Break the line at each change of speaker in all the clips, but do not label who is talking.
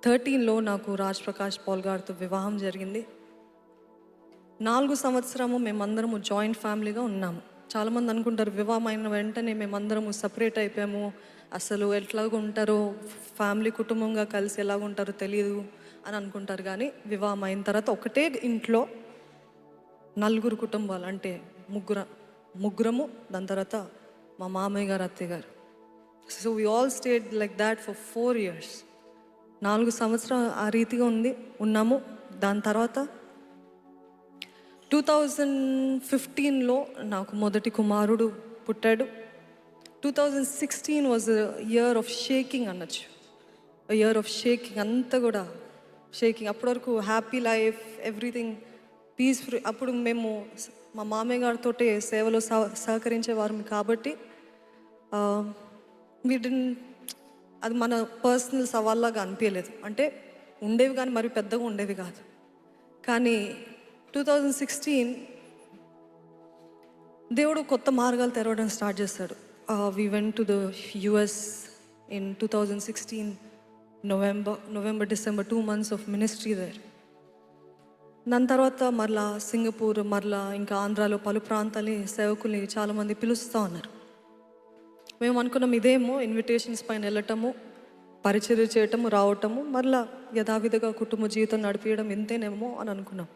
2013లో నాకు రాజ్ ప్రకాష్ పాల్ గారితో వివాహం జరిగింది. 4 సంవత్సరము మేమందరము జాయింట్ ఫ్యామిలీగా ఉన్నాము. చాలామంది అనుకుంటారు వివాహం అయిన వెంటనే మేమందరము సపరేట్ అయిపోయాము, అసలు ఎట్లాగుంటారో ఫ్యామిలీ కుటుంబంగా కలిసి ఎలాగుంటారో తెలియదు అని అనుకుంటారు. కానీ వివాహం అయిన తర్వాత ఒకటే ఇంట్లో 4 కుటుంబాలు, అంటే ముగ్గురము, దాని తర్వాత మా మామయ్య గారు, అత్తయ్య గారు. So we all stayed like that for 4 years. 4 సంవత్సరాలు ఆ రీతిగా ఉన్నాము. దాని తర్వాత 2015లో నాకు మొదటి కుమారుడు పుట్టాడు. 2016 వాజ్ ఇయర్ ఆఫ్ షేకింగ్ అనొచ్చు. ఇయర్ ఆఫ్ షేకింగ్, అంతా కూడా షేకింగ్. అప్పటి వరకు హ్యాపీ లైఫ్, ఎవ్రీథింగ్ పీస్ఫుల్. అప్పుడు మేము మా మామయ్య గారితో సేవలో సహకరించేవారు కాబట్టి అది మన పర్సనల్ సవాల్లాగా అనిపించలేదు. అంటే ఉండేవి కానీ మరి పెద్దగా ఉండేవి కాదు. కానీ 2016 దేవుడు కొత్త మార్గాలు తెరవడం స్టార్ట్ చేశాడు. We went to the US in 2016 November December 2 months of ministry there. దాని తర్వాత మరలా సింగపూర్, మరలా ఇంకా ఆంధ్రాలో పలు ప్రాంతాలని సేవకుల్ని చాలామంది పిలుస్తూ ఉన్నారు. మేము అనుకున్నాం ఇదేమో ఇన్విటేషన్స్ పైన వెళ్ళటము, పరిచర్య చేయటము, రావటము, మరలా యథావిధిగా కుటుంబ జీవితం నడిపించడం ఇంతేనేమో అని అనుకున్నాం.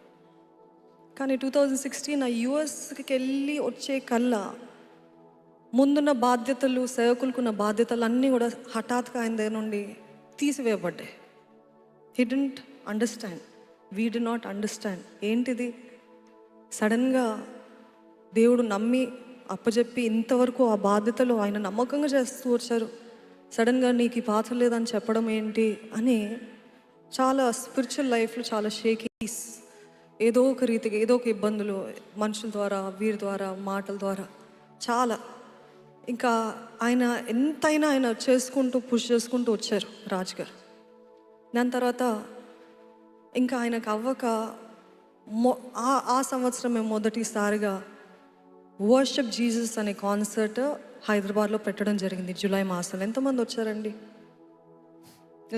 కానీ 2016 ఆ యుఎస్కి వెళ్ళి వచ్చే కల్లా ముందున్న బాధ్యతలు, సేవకులకున్న బాధ్యతలు అన్నీ కూడా హఠాత్తుగా ఆయన దగ్గర నుండి తీసివేయబడ్డాయి. He didn't understand, we D not understand. ఏంటిది? సడన్గా దేవుడు నమ్మి అప్పచెప్పి ఇంతవరకు ఆ బాధ్యతలు ఆయన నమ్మకంగా చేస్తూ వచ్చారు. సడన్గా నీకు ఈ పాత్ర లేదని చెప్పడం ఏంటి అని చాలా స్పిరిచువల్ లైఫ్లో చాలా షేకీస్, ఏదో ఒక రీతిగా ఏదో ఒక ఇబ్బందులు, మనుషుల ద్వారా, వీరి ద్వారా, మాటల ద్వారా చాలా. ఇంకా ఆయన ఎంతైనా ఆయన పుష్ చేసుకుంటూ వచ్చారు రాజు గారు. దాని తర్వాత ఇంకా ఆయనకు అవ్వక ఆ సంవత్సరం మేము మొదటిసారిగా వర్షిప్ జీసస్ అనే కాన్సర్ట్ హైదరాబాద్లో పెట్టడం జరిగింది జూలై మాసంలో. ఎంతమంది వచ్చారండి?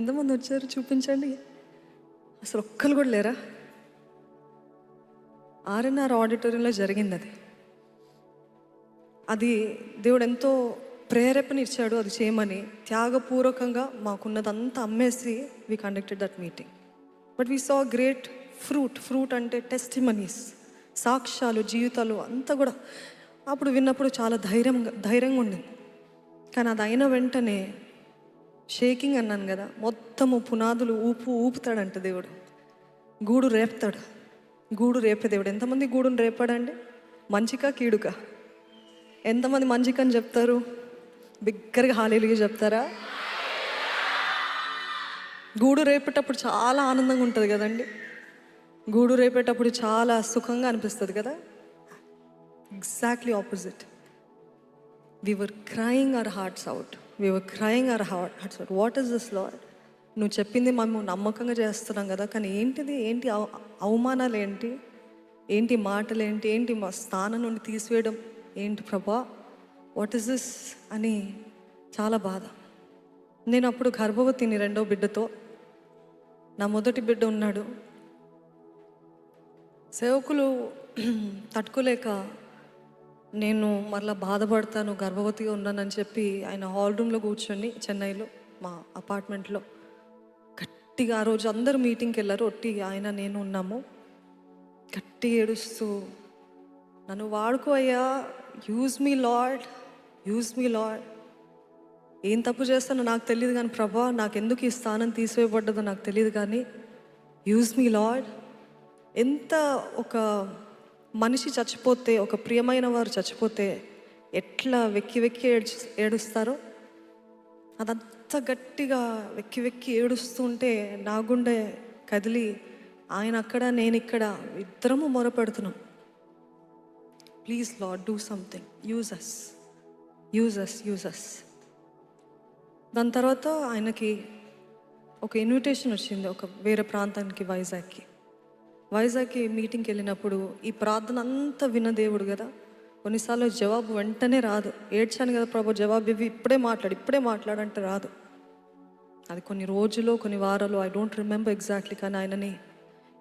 ఎంతమంది వచ్చారు చూపించండి. అసలు ఒక్కరు కూడా లేరా? R&R ఆడిటోరియంలో జరిగింది అది దేవుడు ఎంతో ప్రేరేపణ ఇచ్చాడు అది చేయమని. త్యాగపూర్వకంగా మాకున్నదంతా అమ్మేసి we conducted that meeting. But we saw great fruit అంటే టెస్టిమనీస్, సాక్ష్యాలు, జీవితాలు అంతా కూడా అప్పుడు విన్నప్పుడు చాలా ధైర్యంగా ఉండింది. కానీ అది అయిన వెంటనే షేకింగ్ అన్నాను కదా, మొత్తము పునాదులు ఊపుతాడంట దేవుడు. గూడు రేపుతాడు. గూడు రేపే దేవుడు. ఎంతమంది గూడును రేపాడండి? మంచికా కీడుకా? ఎంతమంది మంచికని చెప్తారు? బిగ్గరగా హల్లెలూయా చెప్తారా? గూడు రేపేటప్పుడు చాలా ఆనందంగా ఉంటుంది కదండి. గూడు రేపేటప్పుడు చాలా సుఖంగా అనిపిస్తుంది కదా. Exactly opposite. We were crying our hearts out. What is this Lord? నువ్వు చెప్పింది మేము నమ్మకంగా చేస్తున్నాం కదా, కానీ ఏంటి అవమానాలు ఏంటి మాటలు ఏంటి మా స్థానం నుండి తీసివేయడం ఏంటి ప్రభా? వాట్ ఈస్ దిస్ అని చాలా బాధ. నేను అప్పుడు గర్భవతిని 2వ బిడ్డతో. నా మొదటి బిడ్డ ఉన్నాడు. సేవకులు తట్టుకోలేక నేను మరలా బాధపడతాను, గర్భవతిగా ఉన్నానని చెప్పి ఆయన హాల్ రూమ్లో కూర్చొని చెన్నైలో మా అపార్ట్మెంట్లో గట్టిగా, ఆ రోజు అందరూ మీటింగ్కి వెళ్ళారు, ఒట్టి ఆయన నేను ఉన్నాము. గట్టిగా ఏడుస్తూ, నన్ను వాడుకో అయ్యా, యూజ్ మీ లార్డ్. ఏం తప్పు చేస్తానో నాకు తెలియదు కానీ ప్రభా, నాకెందుకు ఈ స్థానం తీసివేయబడ్డదో నాకు తెలియదు కానీ యూజ్ మీ లార్డ్. ఎంత ఒక మనిషి చచ్చిపోతే, ఒక ప్రియమైన వారు చచ్చిపోతే ఎట్లా వెక్కి ఏడుస్తారో అదంతా గట్టిగా వెక్కి ఏడుస్తుంటే నా గుండె కదిలి, ఆయన అక్కడ నేను ఇక్కడ, ఇద్దరము మొరపెడుతున్నాం, please Lord do something, use us. దాని తర్వాత ఆయనకి ఒక ఇన్విటేషన్ వచ్చింది ఒక వేరే ప్రాంతానికి, వైజాగ్కి మీటింగ్కి వెళ్ళినప్పుడు ఈ ప్రార్థన అంతా విన్న దేవుడు కదా, కొన్నిసార్లు జవాబు వెంటనే రాదు. ఏడ్చాను కదా ప్రభు, జవాబు ఇవి ఇప్పుడే మాట్లాడంటే రాదు. అది కొన్ని రోజులు, కొన్ని వారాలు, ఐ డోంట్ రిమెంబర్ ఎగ్జాక్ట్లీ. కానీ ఆయనని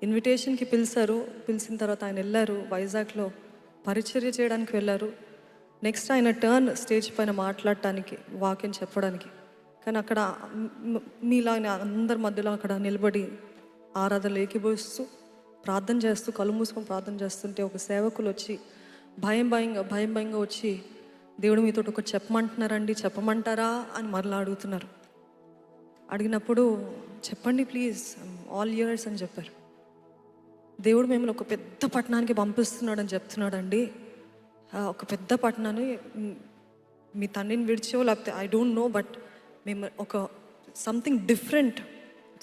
ఇన్విటేషన్కి పిలిచారు. పిలిచిన తర్వాత ఆయన వెళ్ళారు, వైజాగ్లో పరిచర్య చేయడానికి వెళ్ళారు. నెక్స్ట్ ఆయన టర్న్ స్టేజ్ పైన మాట్లాడటానికి, వాక్యం చెప్పడానికి. కానీ అక్కడ మీలాగా అందరి మధ్యలో అక్కడ నిలబడి ఆరాధనలు ఏకీభవిస్తూ ప్రార్థన చేస్తూ, కళ్ళు మూసుకొని ప్రార్థన చేస్తుంటే ఒక సేవకులు వచ్చి భయం భయంగా వచ్చి, దేవుడు మీతో ఒకటి చెప్పమంటున్నారండి, చెప్పమంటారా అని మరలా అడుగుతున్నారు. అడిగినప్పుడు చెప్పండి ప్లీజ్, ఆల్ ఇయర్స్ అని చెప్పారు. దేవుడు మిమ్మల్ని ఒక పెద్ద పట్టణానికి పంపిస్తున్నాడని చెప్తున్నాడండి. ఒక పెద్ద పట్టణాన్ని మీ తండ్రిని విడిచో లేకపోతే ఐ డోంట్ నో, బట్ మేము ఒక something different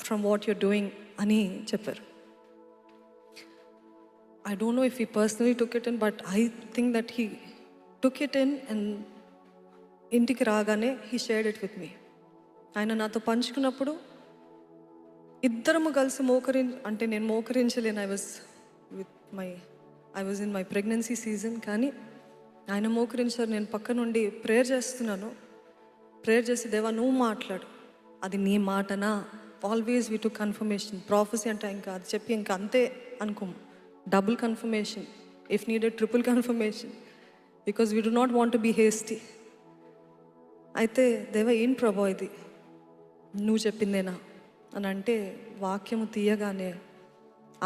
from what you're doing అని చెప్పారు. I don't know if he personally took it in, but I think that he took it in and ఇంటికి రాగానే he shared it with me. ఆయన నాతో పంచుకున్నప్పుడు ఇద్దరము కలిసి అంటే నేను మోకరించలేను. I was in my pregnancy season. కానీ ఆయన మోకరించారు. నేను పక్క నుండి ప్రేయర్ చేస్తున్నాను. ప్రేయర్ చేసి, దేవా నువ్వు మాట్లాడు, అది నీ మాటనా? Always we to confirmation. Prophecy అంటే ఇంకా అది చెప్పి ఇంకా అంతే అనుకోము. Double confirmation, if needed triple confirmation, because we do not want to be hasty. అయితే దేవా ఏం ప్రభా ఇది, నువ్వు చెప్పిందేనా అని అంటే, వాక్యము తీయగానే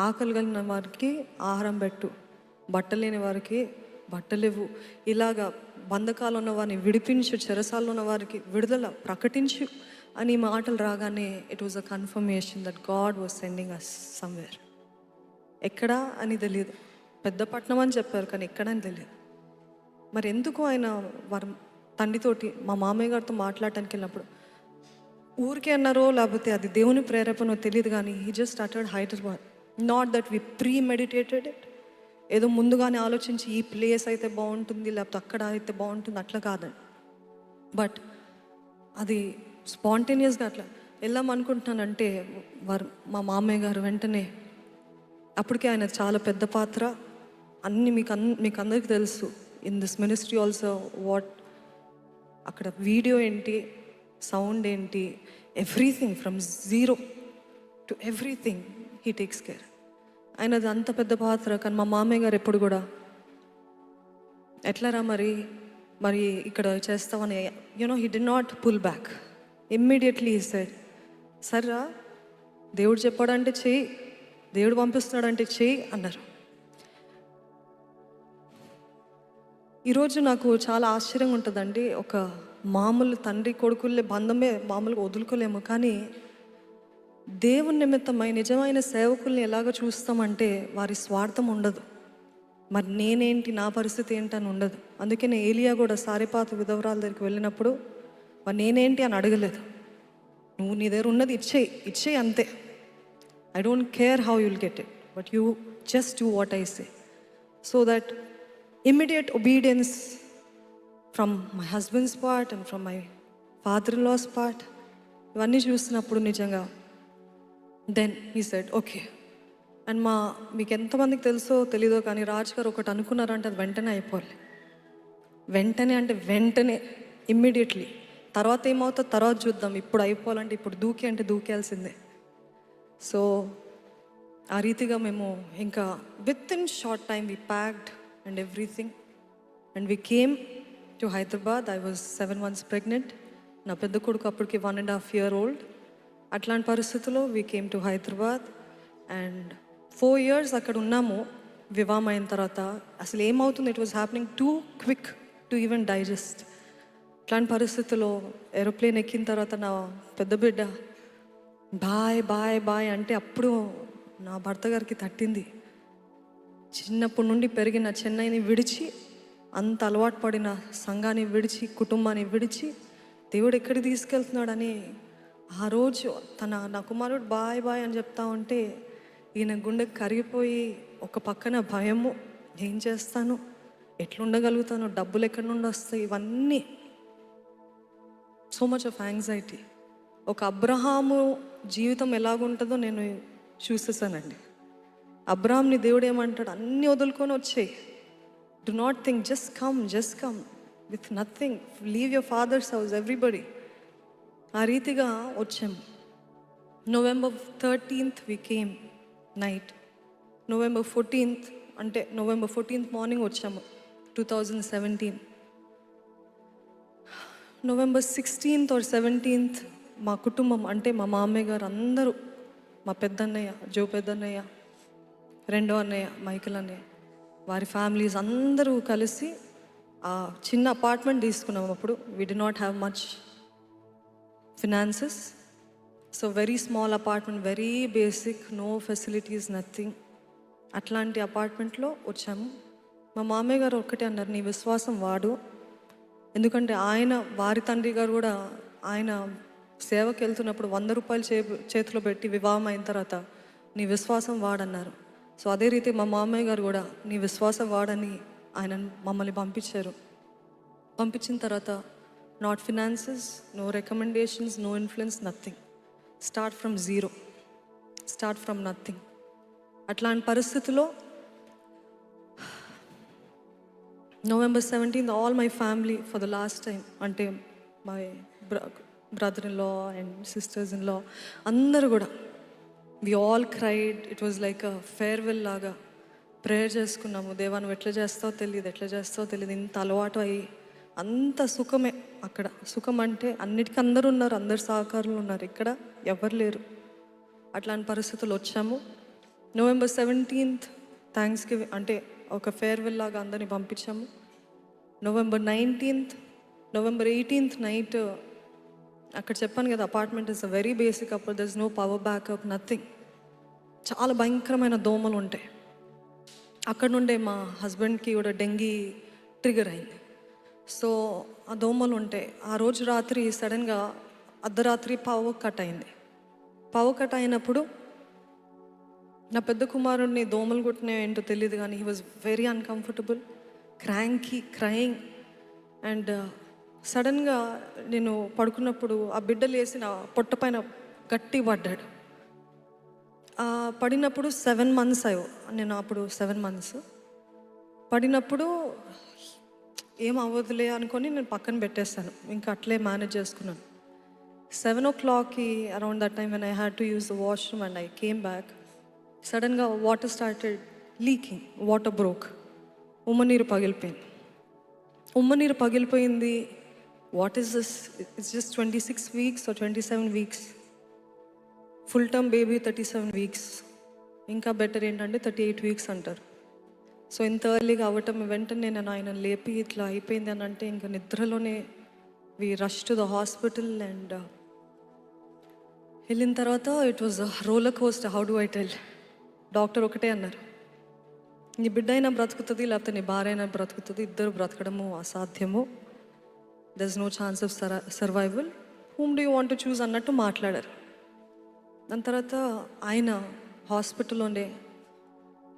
ఆకలి కలిగిన వారికి ఆహారం పెట్టు, బట్టలు లేని వారికి బట్టలేవు, ఇలాగా బంధకాలు ఉన్న వారిని విడిపించు, చెరసాల్లో ఉన్న వారికి విడుదల ప్రకటించు అని మాటలు రాగానే it was a confirmation that God was sending us somewhere. ఎక్కడా అని తెలియదు. పెద్ద పట్టణం అని చెప్పారు, కానీ ఎక్కడని తెలియదు. మరి ఎందుకు ఆయన వారి తండ్రితోటి, మా మామయ్య గారితో మాట్లాడటానికి వెళ్ళినప్పుడు ఊరికే అన్నారో లేకపోతే అది దేవుని ప్రేరేపణో తెలియదు, కానీ he just started Hyderabad. Not that we premeditated it, ఏదో ముందుగానే ఆలోచించి ఈ ప్లేస్ అయితే బాగుంటుంది లేకపోతే అక్కడ అయితే బాగుంటుంది అట్లా కాదండి. బట్ అది స్పాంటేనియస్గా అట్లా వెళ్దాం అనుకుంటున్నానంటే మా మామయ్య గారు వెంటనే, అప్పటికే ఆయన చాలా పెద్ద పాత్ర, అన్నీ మీకు అందరికీ తెలుసు. In this ministry also what, అక్కడ వీడియో ఏంటి, సౌండ్ ఏంటి, everything from zero to everything he takes care. ఆయనది అంత పెద్ద పాత్ర. కానీ మా మామయ్య గారు ఎప్పుడు కూడా ఎట్లారా మరి ఇక్కడ చేస్తామని, you know he did not pull back. Immediately he said, సర్రా దేవుడు చెప్పాడంటే చెయ్యి, దేవుడు పంపిస్తున్నాడంటే చెయ్యి అన్నారు. ఈరోజు నాకు చాలా ఆశ్చర్యంగా ఉంటుందండి. ఒక మామూలు తండ్రి కొడుకులే బంధమే మామూలుగా వదులుకోలేము, కానీ దేవుని నిమిత్తమై నిజమైన సేవకుల్ని ఎలాగ చూస్తామంటే వారి స్వార్థం ఉండదు. మరి నేనేంటి, నా పరిస్థితి ఏంటి అని ఉండదు. అందుకనే ఏలియా కూడా సారెపాత విధవరాల దగ్గరికి వెళ్ళినప్పుడు మరి నేనేంటి అని అడగలేదు. నువ్వు నీ దగ్గర ఉన్నది ఇచ్చేయి అంతే. I don't care how you'll get it, but you just do what I say. So that immediate obedience from my husband's part and from my father-in-law's part, ఇవన్నీ చూస్తున్నప్పుడు నిజంగా then he said, okay. And మీకు ఎంతమందికి తెలుసో తెలీదో కానీ రాజు గారు ఒకటి అనుకున్నారంటే అది వెంటనే అయిపోవాలి. వెంటనే ఇమ్మీడియట్లీ. తర్వాత ఏమవుతుందో తర్వాత చూద్దాం, ఇప్పుడు అయిపోవాలంటే ఇప్పుడు దూకేయాల్సిందే. సో ఆ రీతిగా మేము ఇంకా with in short time we packed and everything and we came to Hyderabad. I was 7 months pregnant. నా పెద్ద కొడుకు అప్పటికి 1.5 years old. అట్లాంటి పరిస్థితుల్లో we came to Hyderabad and 4 years అక్కడ ఉన్నాము. వివాహం అయిన తర్వాత అసలు ఏమవుతుంది, it was happening too quick to even digest. అట్లాంటి పరిస్థితుల్లో ఏరోప్లేన్ ఎక్కిన తర్వాత నా పెద్ద బిడ్డ బాయ్ అంటే అప్పుడు నా భర్త గారికి తట్టింది. చిన్నప్పటి నుండి పెరిగిన చెన్నైని విడిచి, అంత అలవాటు పడిన సంఘాన్ని విడిచి, కుటుంబాన్ని విడిచి దేవుడు ఎక్కడికి తీసుకెళ్తున్నాడని ఆ రోజు నా కుమారుడు బాయ్ అని చెప్తా ఉంటే ఈయన గుండె కరిగిపోయి, ఒక పక్కన భయము, ఏం చేస్తాను, ఎట్లుండగలుగుతాను, డబ్బులు ఎక్కడి నుండి వస్తాయి, ఇవన్నీ సో మచ్ ఆఫ్ యాంగ్జైటీ. ఒక అబ్రహాము జీవితం ఎలాగుంటుందో నేను చూసేసానండి. అబ్రహాంని దేవుడు ఏమంటాడు, అన్నీ వదులుకొని వచ్చేయి, do not think, just come with nothing, leave your father's house, everybody. ఆ రీతిగా వచ్చాము. November 13th we came night. November 14th అంటే November 14th మార్నింగ్ వచ్చాము 2017. November 16th or 17th మా కుటుంబం అంటే మా మామయ్య గారు అందరూ, మా పెద్దన్నయ్య జో పెద్దన్నయ్య, రెండో అన్నయ్య మైకిల్ అన్నయ్య, వారి ఫ్యామిలీస్ అందరూ కలిసి ఆ చిన్న అపార్ట్మెంట్ తీసుకున్నాం. అప్పుడు we D not have much finances, so very small apartment, very basic, no facilities, nothing. అట్లాంటి అపార్ట్మెంట్లో వచ్చాము. మా మామయ్య గారు ఒక్కటే అన్నారు, నీ విశ్వాసం వాడు, ఎందుకంటే ఆయన వారి తండ్రి గారు కూడా ఆయన సేవకి వెళ్తున్నప్పుడు 100 రూపాయలు చేతిలో పెట్టి వివాహం అయిన తర్వాత నీ విశ్వాసం వాడన్నారు. సో అదే రీతి మా మామయ్య గారు కూడా నీ విశ్వాసం వాడని ఆయన మమ్మల్ని పంపించారు. పంపించిన తర్వాత not finances, no recommendations, no influence, nothing. Start from zero, start from nothing. అట్లాంటి పరిస్థితిలో November 17th all my family for the last time, అంటే my brother in law and sisters in law అందరూ కూడా we all cried. It was like a farewell లాగా prayer చేసుకున్నాము. దేవా నువ్వు ఎట్లా చేస్తావో తెలియదు, ఎట్లా చేస్తావో తెలియదు. ఇంత అలవాటు అయ్యి అంత సుఖమే అక్కడ. సుఖం అంటే అన్నిటికీ అందరూ ఉన్నారు, అందరు సహకారులు ఉన్నారు, ఇక్కడ ఎవరు లేరు. అట్లాంటి పరిస్థితులు వచ్చాము. November 17th థ్యాంక్స్ గివింగ్ అంటే ఒక ఫేర్వెల్ లాగా అందరినీ పంపించాము. November 19th, November 18th night అక్కడ చెప్పాను కదా apartment is a very basic, అప్పుడు there is no power backup, nothing. చాలా భయంకరమైన దోమలు ఉంటాయి. అక్కడ నుండే మా హస్బెండ్కి కూడా డెంగీ ట్రిగర్ అయింది. సో ఆ దోమలు ఉంటాయి. ఆ రోజు రాత్రి సడన్గా అర్ధరాత్రి పవర్ కట్ అయింది. పవర్ కట్ అయినప్పుడు నా పెద్ద కుమారుడిని దోమలు కొట్టినాయో ఏంటో తెలియదు కానీ he was very uncomfortable, cranky, crying. And సడన్గా నేను పడుకున్నప్పుడు ఆ బిడ్డ లేసి నా పొట్ట పైన గట్టి పడ్డాడు. పడినప్పుడు 7 months అయ్యో, నేను అప్పుడు 7 months పడినప్పుడు ఏం అవ్వదులే అనుకొని నేను పక్కన పెట్టేస్తాను, ఇంకా అట్లే మేనేజ్ చేసుకున్నాను. 7 o'clockకి around that time when I had to use the washroom and I came back, సడన్గా water started leaking, water broke, ఉమ్మనీరు పగిలిపోయింది. ఉమ్మనీరు పగిలిపోయింది. What is this? It's just 26 weeks or 27 weeks. Full term baby 37 weeks. ఇంకా better ఏంటంటే 38 weeks అంటారు. So ఇంత ఎర్లీగా అవ్వటం, వెంటనే నేను ఆయన లేపి ఇట్లా అయిపోయింది అని అంటే ఇంకా నిద్రలోనే we rush to the hospital. And వెళ్ళిన తర్వాత it was roller coaster, how do I tell. Doctor ఒకటే అన్నారు, నీ బిడ్డ అయినా బ్రతుకుతుంది, లేకపోతే నీ భార్య అయినా బ్రతుకుతుంది, ఇద్దరు బ్రతకడము అసాధ్యము, there is no chance of survival, whom do you want to choose అన్నట్టు మాట్లాడారు. దాని తర్వాత ఆయన హాస్పిటల్లోనే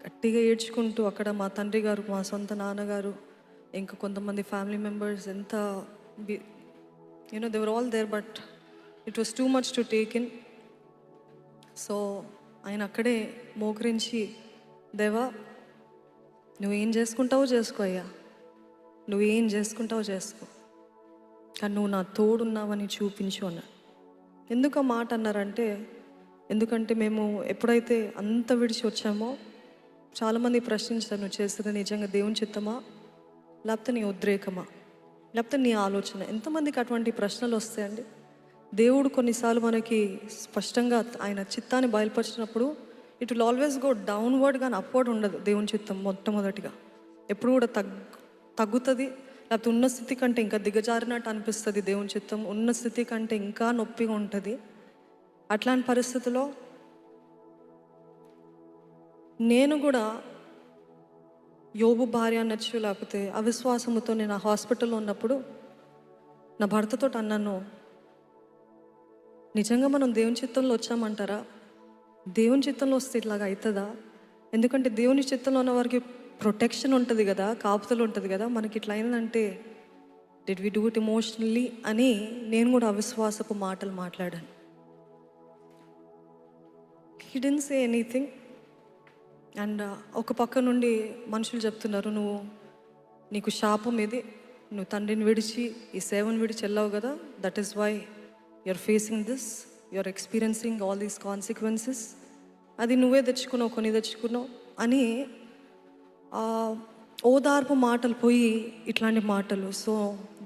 గట్టిగా ఏడ్చుకుంటూ అక్కడ మా తండ్రి గారు, మా సొంత నాన్నగారు, ఇంకా కొంతమంది ఫ్యామిలీ మెంబర్స్ ఎంత you know they were all there, but it was too much to take in. So ఆయన అక్కడే మోకరించి, దేవా నువ్వేం చేసుకుంటావో చేసుకో అయ్యా, నువ్వేం చేసుకుంటావో చేసుకో, కానీ నువ్వు నా తోడున్నావని చూపించు అన్నాడు. ఎందుకు ఆ మాట అన్నారంటే, ఎందుకంటే మేము ఎప్పుడైతే అంత విడిచి వచ్చామో చాలామంది ప్రశ్నించారు, నువ్వు చేస్తుంది నిజంగా దేవుని చిత్తమా, లేకపోతే నీ ఉద్రేకమా, లేకపోతే నీ ఆలోచన. ఎంతమందికి అటువంటి ప్రశ్నలు వస్తాయండి? దేవుడు కొన్నిసార్లు మనకి స్పష్టంగా ఆయన చిత్తాన్ని బయలుపరిచినప్పుడు it will always go downward, కానీ అప్వర్డ్ ఉండదు. దేవుని చిత్తం మొట్టమొదటిగా ఎప్పుడు కూడా తగ్గుతుంది, లేకపోతే ఉన్న స్థితి కంటే ఇంకా దిగజారినట్టు అనిపిస్తుంది. దేవుని చిత్తం ఉన్న స్థితి కంటే ఇంకా నొప్పిగా ఉంటుంది. అట్లాంటి పరిస్థితిలో నేను కూడా యోబు భార్య అనొచ్చు, లేకపోతే అవిశ్వాసముతో నేను ఆ హాస్పిటల్లో ఉన్నప్పుడు నా భర్తతో అన్నాను, నిజంగా మనం దేవుని చిత్తంలో వచ్చామంటారా? దేవుని చిత్తంలో వస్తే ఇట్లాగా అవుతుందా? ఎందుకంటే దేవుని చిత్తంలో ఉన్న వారికి ప్రొటెక్షన్ ఉంటుంది కదా, కాపుతలు ఉంటుంది కదా, మనకి ఇట్లా అయిందంటే did we do it emotionally అని నేను కూడా అవిశ్వాసపు మాటలు మాట్లాడాను. He didn't say anything. And ఒక పక్క నుండి మనుషులు చెప్తున్నారు, నీకు శాపం ఇది, నువ్వు తండ్రిని విడిచి ఈ సేవను విడిచి వెళ్ళావు కదా, that is why you're facing this. You're experiencing all these consequences, అది నువ్వే తెచ్చుకున్నావు, కొని తెచ్చుకున్నావు అని ఓదార్పు మాటలు పోయి ఇట్లాంటి మాటలు. సో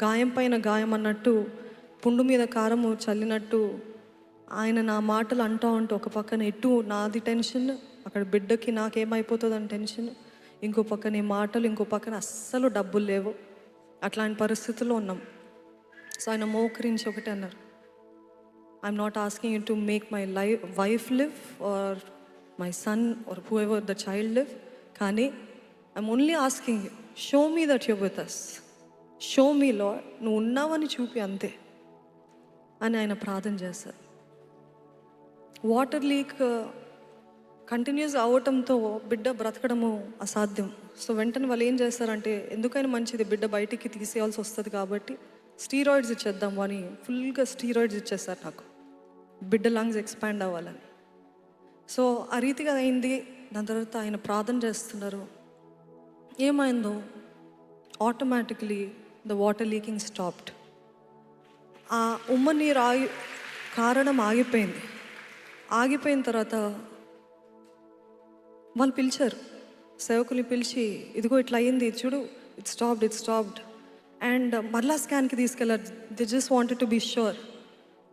గాయం పైన గాయం అన్నట్టు, పుండు మీద కారము చల్లినట్టు ఆయన నా మాటలు అంటూ ఉంటూ ఒక పక్కన ఎటు నాది టెన్షన్, అక్కడ బిడ్డకి నాకేమైపోతుందని టెన్షన్, ఇంకో పక్కన ఈ మాటలు, ఇంకో పక్కన అస్సలు డబ్బులు లేవు. అట్లాంటి పరిస్థితుల్లో ఉన్నాం. సో ఆయన మోకరించి ఒకటే అన్నారు, I'm not asking you to make my wife live or my son or whoever the child live, కానీ I'm only asking you, show me that you're with us, show me Lord, నువ్వు ఉన్నావని చూపి అంతే అని ఆయన ప్రార్థన చేశారు. Water leak continuous అవటంతో బిడ్డ బ్రతకడము అసాధ్యం. సో వెంటనే వాళ్ళు ఏం చేస్తారంటే, ఎందుకైనా మంచిది బిడ్డ బయటికి తీసేయాల్సి వస్తుంది కాబట్టి స్టీరాయిడ్స్ ఇచ్చేద్దాము అని ఫుల్గా స్టీరాయిడ్స్ ఇచ్చేస్తారు నాకు, బిడ్డ లంగ్స్ ఎక్స్పాండ్ అవ్వాలని. సో ఆ రీతిగా అయింది. దాని తర్వాత ఆయన ప్రార్థన చేస్తున్నారు. ఏమైందో automatically the water leaking stopped. ఆ ఉమ్మ నీరు కారణం ఆగిపోయింది. ఆగిపోయిన తర్వాత వాళ్ళు పిలిచారు, సేవకుల్ని పిలిచి, ఇదిగో ఇట్లా అయ్యింది చూడు, ఇట్ స్టాప్డ్. అండ్ మరలా స్కాన్కి తీసుకెళ్ళారు. They just wanted to be sure.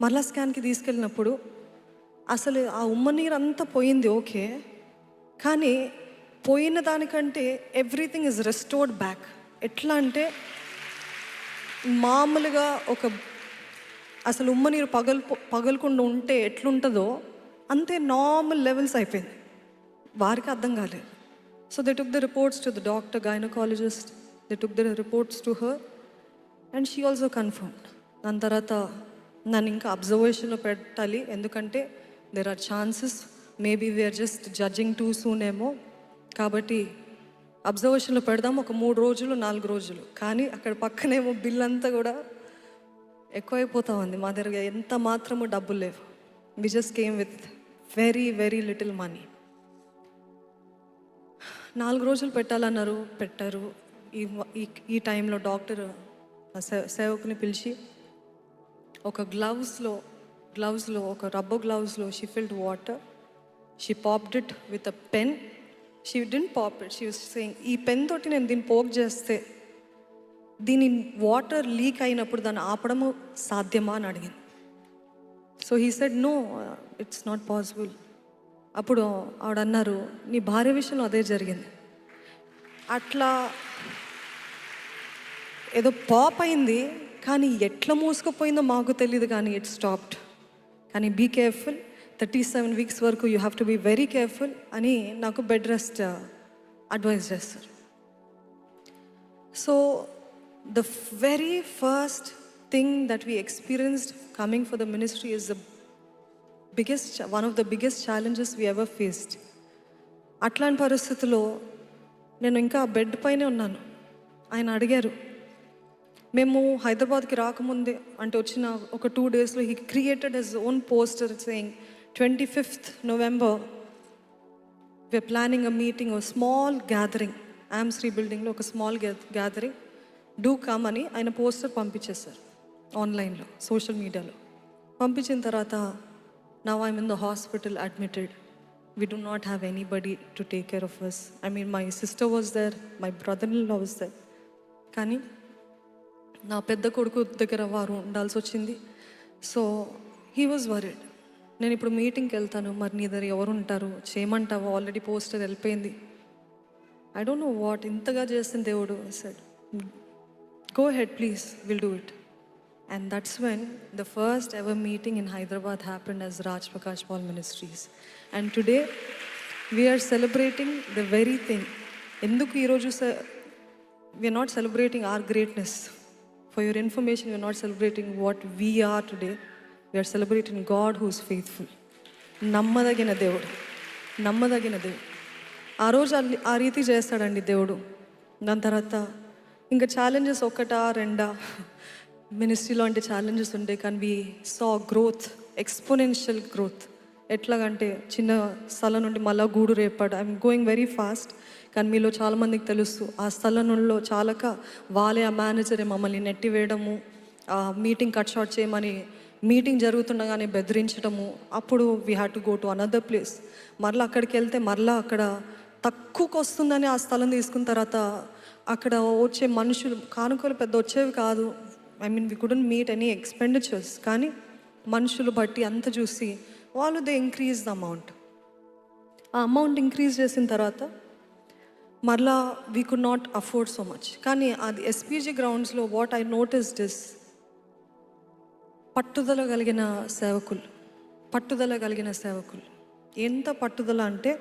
మరలా స్కాన్కి తీసుకెళ్ళినప్పుడు అసలు ఆ ఉమ్మ నీరు అంతా పోయింది, ఓకే, కానీ పోయిన దానికంటే ఎవ్రీథింగ్ ఈజ్ రెస్టోర్డ్ బ్యాక్. ఎట్లా అంటే మామూలుగా అసలు ఉమ్మ నీరు పగలకుండా ఉంటే ఎట్లుంటుందో అంతే నార్మల్ లెవెల్స్ అయిపోయింది. వారికి అర్థం కాలేదు. So they took the reports to the doctor, gynaecologist, they took the reports to her and she also confirmed. దాని తర్వాత నన్ను ఇంకా అబ్జర్వేషన్లో పెట్టాలి, ఎందుకంటే there are chances maybe we're just judging too soon ఏమో, కాబట్టి అబ్జర్వేషన్లో పెడదాం ఒక 3 రోజులు 4 రోజులు. కానీ అక్కడ పక్కనేమో బిల్ అంతా కూడా ఎక్కువైపోతా ఉంది. మా దగ్గర ఎంత మాత్రము డబ్బులు లేవు. We just came with very very little money. 4 రోజులు పెట్టాలన్నారు, పెట్టారు. ఈ టైంలో డాక్టర్ సేవకుని పిలిచి ఒక గ్లవ్స్లో ఒక రబ్బర్ గ్లవ్స్లో she filled water, she popped it with a pen. She didn't pop it, she was saying, ఈ పెన్ తోటి నేను దీన్ని పోక్ చేస్తే దీని వాటర్ లీక్ అయినప్పుడు దాన్ని ఆపడము సాధ్యమా అని అడిగింది. So he said no, it's not possible. అప్పుడు ఆవిడ అన్నారు, నీ భార్య విషయంలో అదే జరిగింది, అట్లా ఏదో పాప్ అయింది కానీ ఎట్లా మూసుకుపోయిందో మాకు తెలియదు, కానీ ఇట్ స్టాప్డ్. కానీ బీ కేర్ఫుల్, 37 weeks వరకు you have to be very careful అని నాకు బెడ్ రెస్ట్ అడ్వైజ్ చేస్తారు. So the very first thing that we experienced coming for the ministry is one of the biggest challenges we ever faced. అట్లాంటి పరిస్థితుల్లో నేను ఇంకా bed పైనే ఉన్నాను. ఆయన అడిగారు, మేము హైదరాబాద్కి రాకముందే అంటే వచ్చిన ఒక 2 daysలో he created his own poster saying 25th November we're planning a meeting, a small gathering, AMSRI బిల్డింగ్లో ఒక స్మాల్ గ్యాదరింగ్, డూ కమ్ అని ఆయన పోస్టర్ పంపించేశారు ఆన్లైన్లో, సోషల్ మీడియాలో. పంపించిన తర్వాత now I'm in the hospital admitted. We do not have anybody to take care of us. I mean my sister was there, my brother-in-law was there, కానీ నా పెద్ద కొడుకు దగ్గర వారు ఉండాల్సి వచ్చింది. So he was worried. నేను ఇప్పుడు మీటింగ్కి వెళ్తాను, మరి నీ దగ్గర ఎవరు ఉంటారు, చేయమంటావు, ఆల్రెడీ పోస్టర్ వెళ్ళిపోయింది. ఐ డోంట్ నో వాట్ ఇంతగా చేసిన దేవుడు. Said go ahead please, we'll do it. And that's when the first ever meeting in Hyderabad happened as Raj Prakash Paul Ministries. And today we are celebrating the very thing. Enduku ee roju we are not celebrating our greatness. For your information, we are not celebrating what we are today. We are celebrating God who is faithful. నమ్మదగిన దేవుడు. ఆ రోజు ఆ రీతి చేస్తాడండి దేవుడు. దాని తర్వాత ఇంకా ఛాలెంజెస్ 1-2 మినిస్ట్రీలో అంటే ఛాలెంజెస్ ఉంటాయి, కానీ వి సా గ్రోత్, ఎక్స్పోనెన్షియల్ గ్రోత్. ఎట్లాగంటే చిన్న స్థలం నుండి మళ్ళీ గూడు రేపాడు. ఐఎమ్ గోయింగ్ వెరీ ఫాస్ట్, కానీ మీలో చాలామందికి తెలుసు ఆ స్థలంలో చాలక వాళ్ళే ఆ మేనేజరే మమ్మల్ని నెట్టివేయడము, మీటింగ్ కట్ షార్ట్ చేయమని మీటింగ్ జరుగుతుండగానే బెదిరించడము. అప్పుడు we had to go to another place. మరలా అక్కడికి వెళ్తే మరలా అక్కడ తక్కువకు వస్తుందని ఆ స్థలం తీసుకున్న తర్వాత అక్కడ వచ్చే మనుషులు కానుకలు పెద్ద వచ్చేవి కాదు. I mean we couldn't meet any expenditures. కానీ మనుషులు బట్టి అంత చూసి వాళ్ళు దే ఇంక్రీజ్ ద అమౌంట్. ఆ అమౌంట్ ఇంక్రీజ్ చేసిన తర్వాత మరలా we could not afford so much. కానీ అది ఎస్పీజీ గ్రౌండ్స్లో వాట్ ఐ నోటిస్డ్ ఇస్ పట్టుదల కలిగిన సేవకులు. పట్టుదల కలిగిన సేవకులు ఎంత పట్టుదల అంటే,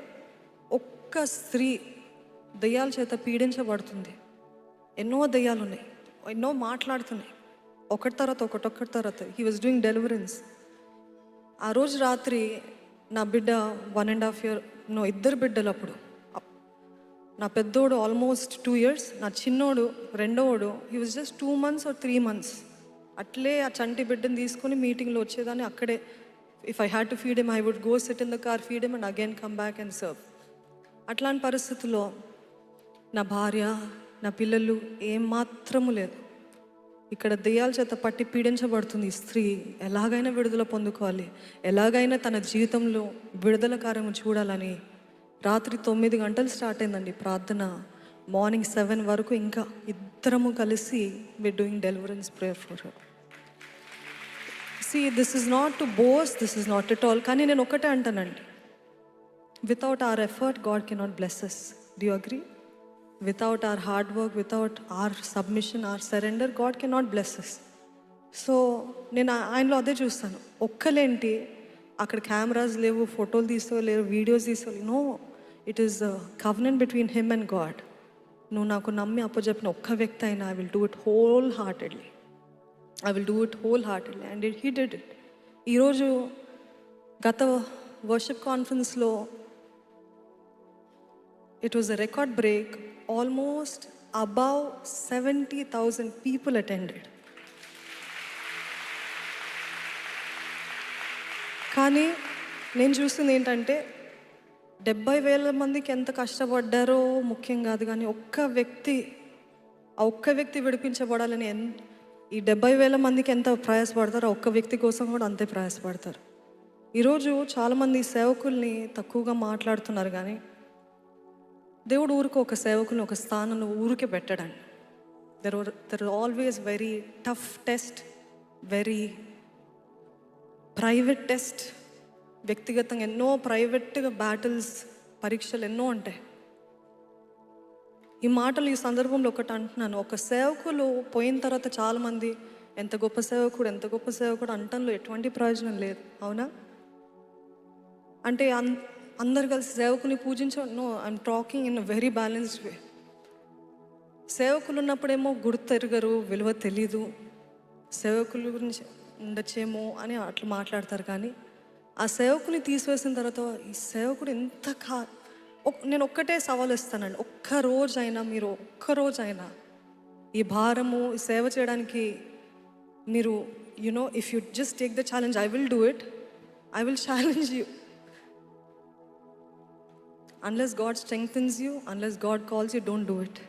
ఒక్క స్త్రీ దయ్యాల చేత పీడించబడుతుంది. ఎన్నో దయ్యాలు ఉన్నాయి, ఎన్నో మాట్లాడుతున్నాయి, ఒకటి తర్వాత హీ వాజ్ డూయింగ్ డెలివరెన్స్. ఆ రోజు రాత్రి నా బిడ్డ 1.5 year, ఇద్దరు బిడ్డలు అప్పుడు. నా పెద్దోడు ఆల్మోస్ట్ 2 years, నా చిన్నోడు రెండోడు he was just 2 months or 3 months. అట్లే ఆ చంటి బిడ్డను తీసుకొని మీటింగ్లో వచ్చేదాన్ని. అక్కడే if I had to feed him, I would go sit in the car, feed him and again come back and serve. అట్లాంటి పరిస్థితుల్లో నా భార్య, నా పిల్లలు ఏమాత్రము లేదు. ఇక్కడ దెయ్యాల చేత పట్టి పీడించబడుతుంది ఈ స్త్రీ. ఎలాగైనా విడుదల పొందుకోవాలి, ఎలాగైనా తన జీవితంలో విడుదల కార్యము చూడాలని రాత్రి 9 గంటలు స్టార్ట్ అయిందండి ప్రార్థన. మార్నింగ్ 7 వరకు ఇంకా ఇద్దరము కలిసి we're doing deliverance prayer for her. See, this is not to boast, this is not at all. కానీ నేను ఒకటే అంటానండి, without our effort, God cannot bless us. Do you agree? Without our hard work, without our submission, our surrender, God cannot bless us. So నేను ఆయనలో అదే చూస్తాను. ఒక్కలేంటి అక్కడ cameras లేవు, ఫోటోలు తీసుకోలేరు, వీడియోస్ తీసుకోలేదు. No, it is covenant between him and God. నువ్వు నాకు నమ్మి అప్పచెప్పిన ఒక్క వ్యక్తి అయినా I will do it wholeheartedly. And he did it. ఈరోజు గత వర్షిప్ కాన్ఫరెన్స్లో it was a record break. Almost above 70,000 people attended. కానీ నేను చూసింది ఏంటంటే 70,000 మందికి ఎంత కష్టపడ్డారో ముఖ్యం కాదు, కానీ ఒక్క వ్యక్తి విడిపించబడాలని ఈ 70,000 మందికి ఎంత ప్రయాసపడతారో ఒక్క వ్యక్తి కోసం కూడా అంతే ప్రయాసపడతారు. ఈరోజు చాలామంది సేవకుల్ని తక్కువగా మాట్లాడుతున్నారు, కానీ దేవుడు ఊరికి ఒక సేవకుల్ని ఒక స్థానంలో ఊరికే పెట్టడండి. There always very tough test, very private test. వ్యక్తిగతంగా ఎన్నో ప్రైవేట్గా బ్యాటిల్స్, పరీక్షలు ఎన్నో ఉంటాయి. ఈ మాటలు ఈ సందర్భంలో ఒకటి అంటున్నాను, ఒక సేవకులు పోయిన తర్వాత చాలామంది ఎంత గొప్ప సేవకుడు అంటంలో ఎటువంటి ప్రయోజనం లేదు. అవునా? అంటే అందరు కలిసి సేవకుని no, I'm talking in a very balanced way. సేవకులు ఉన్నప్పుడేమో గుర్తెరగరు, విలువ తెలీదు, సేవకుల గురించి ఉండొచ్చేమో అని అట్లా మాట్లాడతారు. కానీ ఆ సేవకుని తీసివేసిన తర్వాత ఈ సేవకుడు ఎంత నేను ఒక్కటే సవాల్ ఇస్తానండి, మీరు ఒక్కరోజైనా ఈ భారము సేవ చేయడానికి మీరు if you just take the challenge, I will do it, I will challenge you. Unless God strengthens you, unless God calls you, don't do it.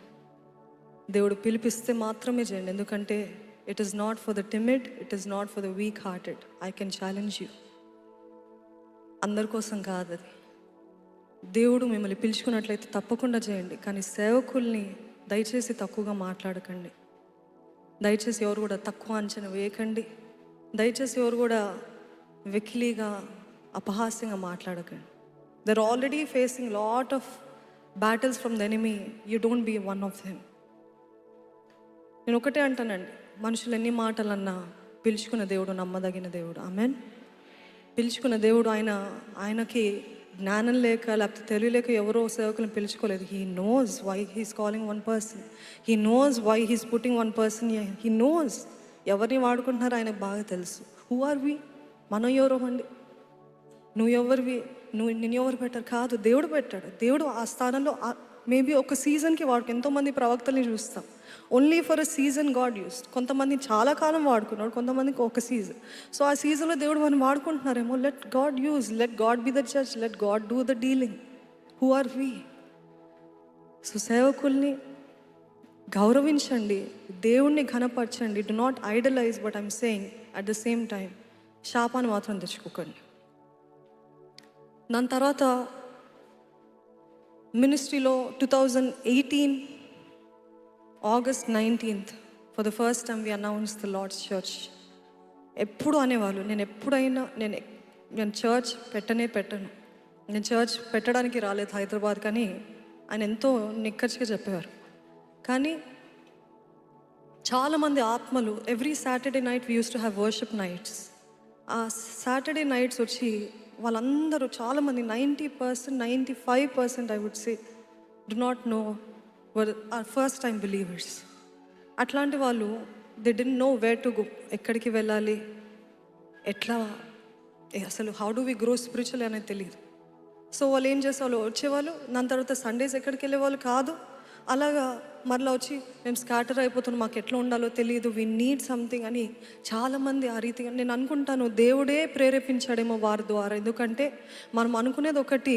దేవుడు పిలిపిస్తే మాత్రమే చేయండి. ఎందుకంటే it is not for the timid, it is not for the weak hearted. I can challenge you. అందరి కోసం కాదు అది. దేవుడు మిమ్మల్ని పిలుచుకున్నట్లయితే తప్పకుండా చేయండి. కానీ సేవకుల్ని దయచేసి తక్కువగా మాట్లాడకండి. దయచేసి ఎవరు కూడా తక్కువ అంచనా వేయకండి. దయచేసి ఎవరు కూడా వెకిలీగా అపహాస్యంగా మాట్లాడకండి. They're already facing lot of battles from the enemy. You don't be one of them. నేను ఒకటే అంటానండి, మనుషులు ఎన్ని మాటలన్నా పిలుచుకున్న దేవుడు నమ్మదగిన దేవుడు. ఆమెన్. పిలుచుకున్న దేవుడు ఆయనకి జ్ఞానం లేక లేకపోతే తెలియలేక ఎవరో సేవకులను పిలుచుకోలేదు. He knows why he's calling one person, he knows why he's putting one person, he knows ఎవరిని వాడుకుంటున్నారో ఆయనకు బాగా తెలుసు. Who are we? మనం ఎవరో అండి. నువ్వు ఎవరివి? నిన్ను ఎవరు పెట్టారు? కాదు, దేవుడు పెట్టాడు. దేవుడు ఆ స్థానంలో మేబీ ఒక సీజన్కి ఎంతోమంది ప్రవక్తల్ని చూస్తాం. Only for a season God use. కొంతమంది చాలా కాలం వాడుకున్నాడు, కొంతమందికి ఒక సీజన్. సో ఆ సీజన్లో దేవుడు మనం వాడుకుంటున్నారేమో. Let God use, let God be the judge, let God do the dealing. Who are we? So సేవకుల్ని గౌరవించండి, దేవుణ్ణి ఘనపరచండి. Do not idolize. But I'm saying at the same time శాపాన్ని మాత్రం తెచ్చుకోకండి. దాని తర్వాత మినిస్ట్రీలో 2018 August 19th for the first time we announce the Lord's church. ఎప్పుడు అనేవాళ్ళు, నేను చర్చ్ పెట్టను, నేను చర్చ్ పెట్టడానికి రాలేదు హైదరాబాద్, కానీ ఆయన ఎంతో నిక్కచ్చిగా చెప్పేవారు. కానీ చాలామంది ఆత్మలు every Saturday night we used to have worship nights. ఆ సాటర్డే నైట్స్ వచ్చి వాళ్ళందరూ చాలామంది 90%, 95% I would say do not know were are first time believers. అట్లాంటి వాళ్ళు they didn't know where to go, ఎక్కడికి వెళ్ళాలి, ఎట్లా, అసలు how do we grow spiritual అనేది తెలియదు. సో వాళ్ళు ఏం చేసేవాళ్ళు, వచ్చేవాళ్ళు, దాని తర్వాత సండేస్ ఎక్కడికి వెళ్ళేవాళ్ళు కాదు. అలాగా మరలా వచ్చి మేము స్కాటర్ అయిపోతున్నాం, మాకు ఎట్లా ఉండాలో తెలియదు, వీ నీడ్ సంథింగ్ అని చాలామంది ఆ రీతిగా. నేను అనుకుంటాను దేవుడే ప్రేరేపించాడేమో వారి ద్వారా. ఎందుకంటే మనం అనుకునేది ఒకటి,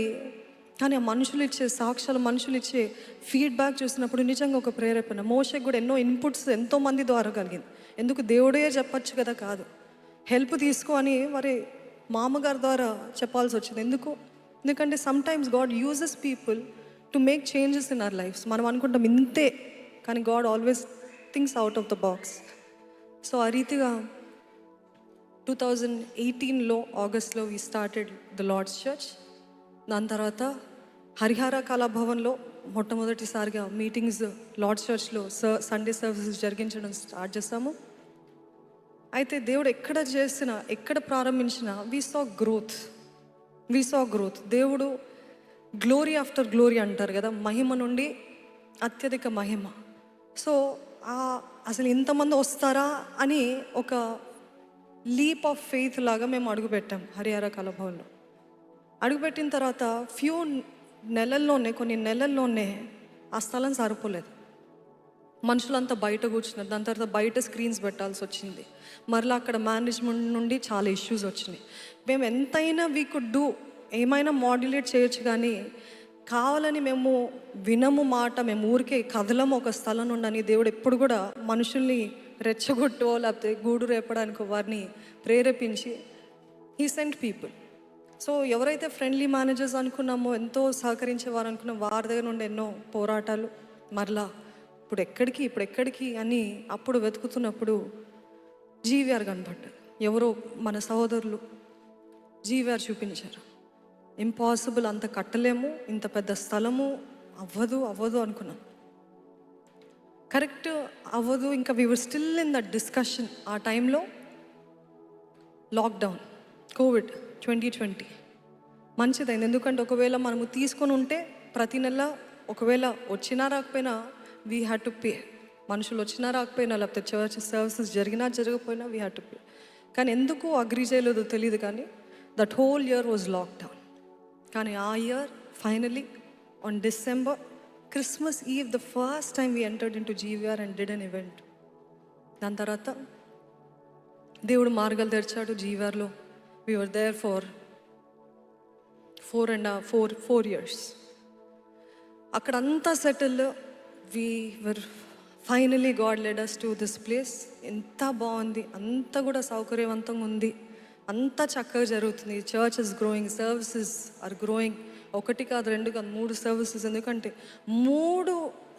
కానీ ఆ మనుషులు ఇచ్చే సాక్ష్యాలు, మనుషులు ఇచ్చే ఫీడ్బ్యాక్ చూసినప్పుడు నిజంగా ఒక ప్రేరేపణ. మోషకి కూడా ఎన్నో ఇన్పుట్స్ ఎంతోమంది ద్వారా కలిగింది. ఎందుకు దేవుడే చెప్పచ్చు కదా, కాదు, హెల్ప్ తీసుకో అని మరి మామగారి ద్వారా చెప్పాల్సి వచ్చింది. ఎందుకంటే sometimes God uses people to make changes in our lives. మనం అనుకుంటాం ఇంతే, కానీ God always thinks out of the box. So ఆ రీతిగా 2018లో ఆగస్ట్లో we started the Lord's church. దాని తర్వాత హరిహర కళాభవన్లో మొట్టమొదటిసారిగా మీటింగ్స్ లార్డ్స్ చర్చ్లో సండే సర్వీసెస్ జరిగించడం స్టార్ట్ చేస్తాము. అయితే దేవుడు ఎక్కడ ప్రారంభించినా వీ సా గ్రోత్. దేవుడు గ్లోరీ ఆఫ్టర్ గ్లోరీ అంటారు కదా, మహిమ నుండి అత్యధిక మహిమ. సో అసలు ఇంతమంది వస్తారా అని ఒక లీప్ ఆఫ్ ఫెయిత్ లాగా మేము అడుగుపెట్టాం హరిహర కళాభవన్లో. అడుగుపెట్టిన తర్వాత కొన్ని నెలల్లోనే ఆ స్థలం సరిపోలేదు. మనుషులంతా బయట కూర్చున్నారు. దాని తర్వాత బయట స్క్రీన్స్ పెట్టాల్సి వచ్చింది. మరలా అక్కడ మేనేజ్మెంట్ నుండి చాలా ఇష్యూస్ వచ్చినాయి. మేము ఎంతైనా వీ కుడ్ డూ, ఏమైనా మాడ్యులేట్ చేయొచ్చు, కానీ కావాలని మేము వినము మాట, మేము ఊరికే కదలము ఒక స్థలం నుండి. దేవుడు ఎప్పుడు కూడా మనుషుల్ని రెచ్చగొట్టో లేకపోతే గూడు రేపడానికి వారిని ప్రేరేపించి హీ సెంట్ పీపుల్. సో ఎవరైతే ఫ్రెండ్లీ మేనేజర్స్ అనుకున్నామో, ఎంతో సహకరించేవారు అనుకున్నాం, వారి దగ్గర నుండి ఎన్నో పోరాటాలు. మరలా ఇప్పుడు ఎక్కడికి అని అప్పుడు వెతుకుతున్నప్పుడు జీవీఆర్ కనపడ్డారు. ఎవరో మన సహోదరులు జీవీఆర్ చూపించారు. ఇంపాసిబుల్, అంత కట్టలేము, ఇంత పెద్ద స్థలము, అవ్వదు అనుకున్నాం. కరెక్ట్ అవ్వదు. ఇంకా we were still in that discussion. ఆ టైంలో లాక్డౌన్, కోవిడ్ 2020 మంచిదైంది. ఎందుకంటే ఒకవేళ మనము తీసుకొని ఉంటే ప్రతి నెల ఒకవేళ వచ్చినా రాకపోయినా వీ హ్యాడ్ టు పే. మనుషులు వచ్చినా రాకపోయినా, లేకపోతే చర్చ్ సర్వీసెస్ జరిగినా జరగకపోయినా వీ హ్యాడ్ టు పే. కానీ ఎందుకు అగ్రీ చేయలేదో తెలియదు, కానీ that whole year was lockdown. కానీ ఆ year finally on December Christmas eve the first time we entered in to GVR and did an event. దాని తర్వాత దేవుడు మార్గాలు తెరిచాడు. జీవీఆర్లో we were there for 4 years. అక్కడంతా settle. we were finally God led us to this place. ఎంత బాగుంది, అంతా కూడా సౌకర్యవంతంగా ఉంది, అంతా చక్కగా జరుగుతుంది. Church is growing, services are growing. 1 కాదు 2 కాదు 3 సర్వీసెస్. ఎందుకంటే 3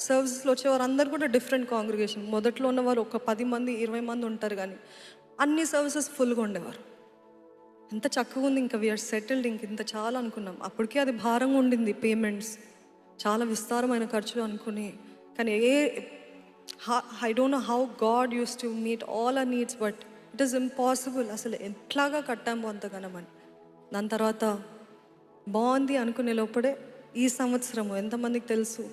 సర్వీసెస్లో వచ్చేవారు అందరు కూడా డిఫరెంట్ కాంగ్రిగేషన్. మొదట్లో ఉన్నవారు ఒక 10 మంది 20 మంది ఉంటారు, కానీ అన్ని సర్వీసెస్ ఫుల్గా ఉండేవారు. ఎంత చక్కగా ఉంది. ఇంకా వీఆర్ సెటిల్డ్, ఇంత చాలా అనుకున్నాం. అప్పటికే అది భారంగా ఉండింది, పేమెంట్స్ చాలా విస్తారమైన ఖర్చులు అనుకుని. కానీ I don't know how God use to meet all our needs, but it is impossible. అసలు ఎట్లాగా కట్టాము అంతగానమని. దాని తర్వాత బాగుంది అనుకునే లోపడే ఈ సంవత్సరము ఎంతమందికి తెలుసు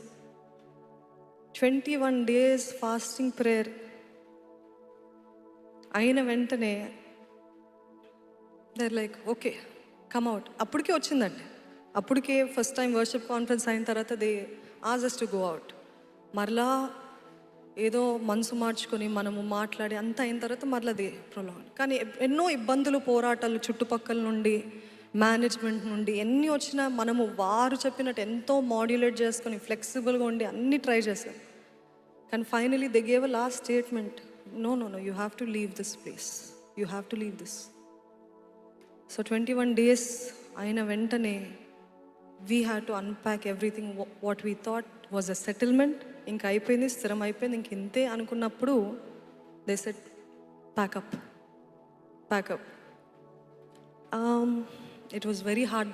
21 days ఫాస్టింగ్ ప్రేయర్ అయిన వెంటనే they're like, okay, come out. అప్పటికే వచ్చిందండి. అప్పటికే ఫస్ట్ టైం వర్షిప్ కాన్ఫరెన్స్ అయిన తర్వాత they asked us to go out. మరలా ఏదో మనసు మార్చుకొని మనము మాట్లాడి అంత అయిన తర్వాత మరలా దే ప్రొలాంగ్. కానీ ఎన్నో ఇబ్బందులు, పోరాటాలు చుట్టుపక్కల నుండి, మేనేజ్మెంట్ నుండి ఎన్ని వచ్చినా మనము వారు చెప్పినట్టు ఎంతో మాడ్యులేట్ చేసుకొని ఫ్లెక్సిబుల్గా ఉండి అన్నీ ట్రై చేశాం. కానీ finally they gave a last statement, no you have to leave this place, you have to leave this. So 21 days అయిన వెంటనే we had to unpack everything. What we thought was a settlement, ఇంకా అయిపోయింది, స్థిరం అయిపోయింది, ఇంక ఇంతే అనుకున్నప్పుడు they set pack up. Pack up. It was very heart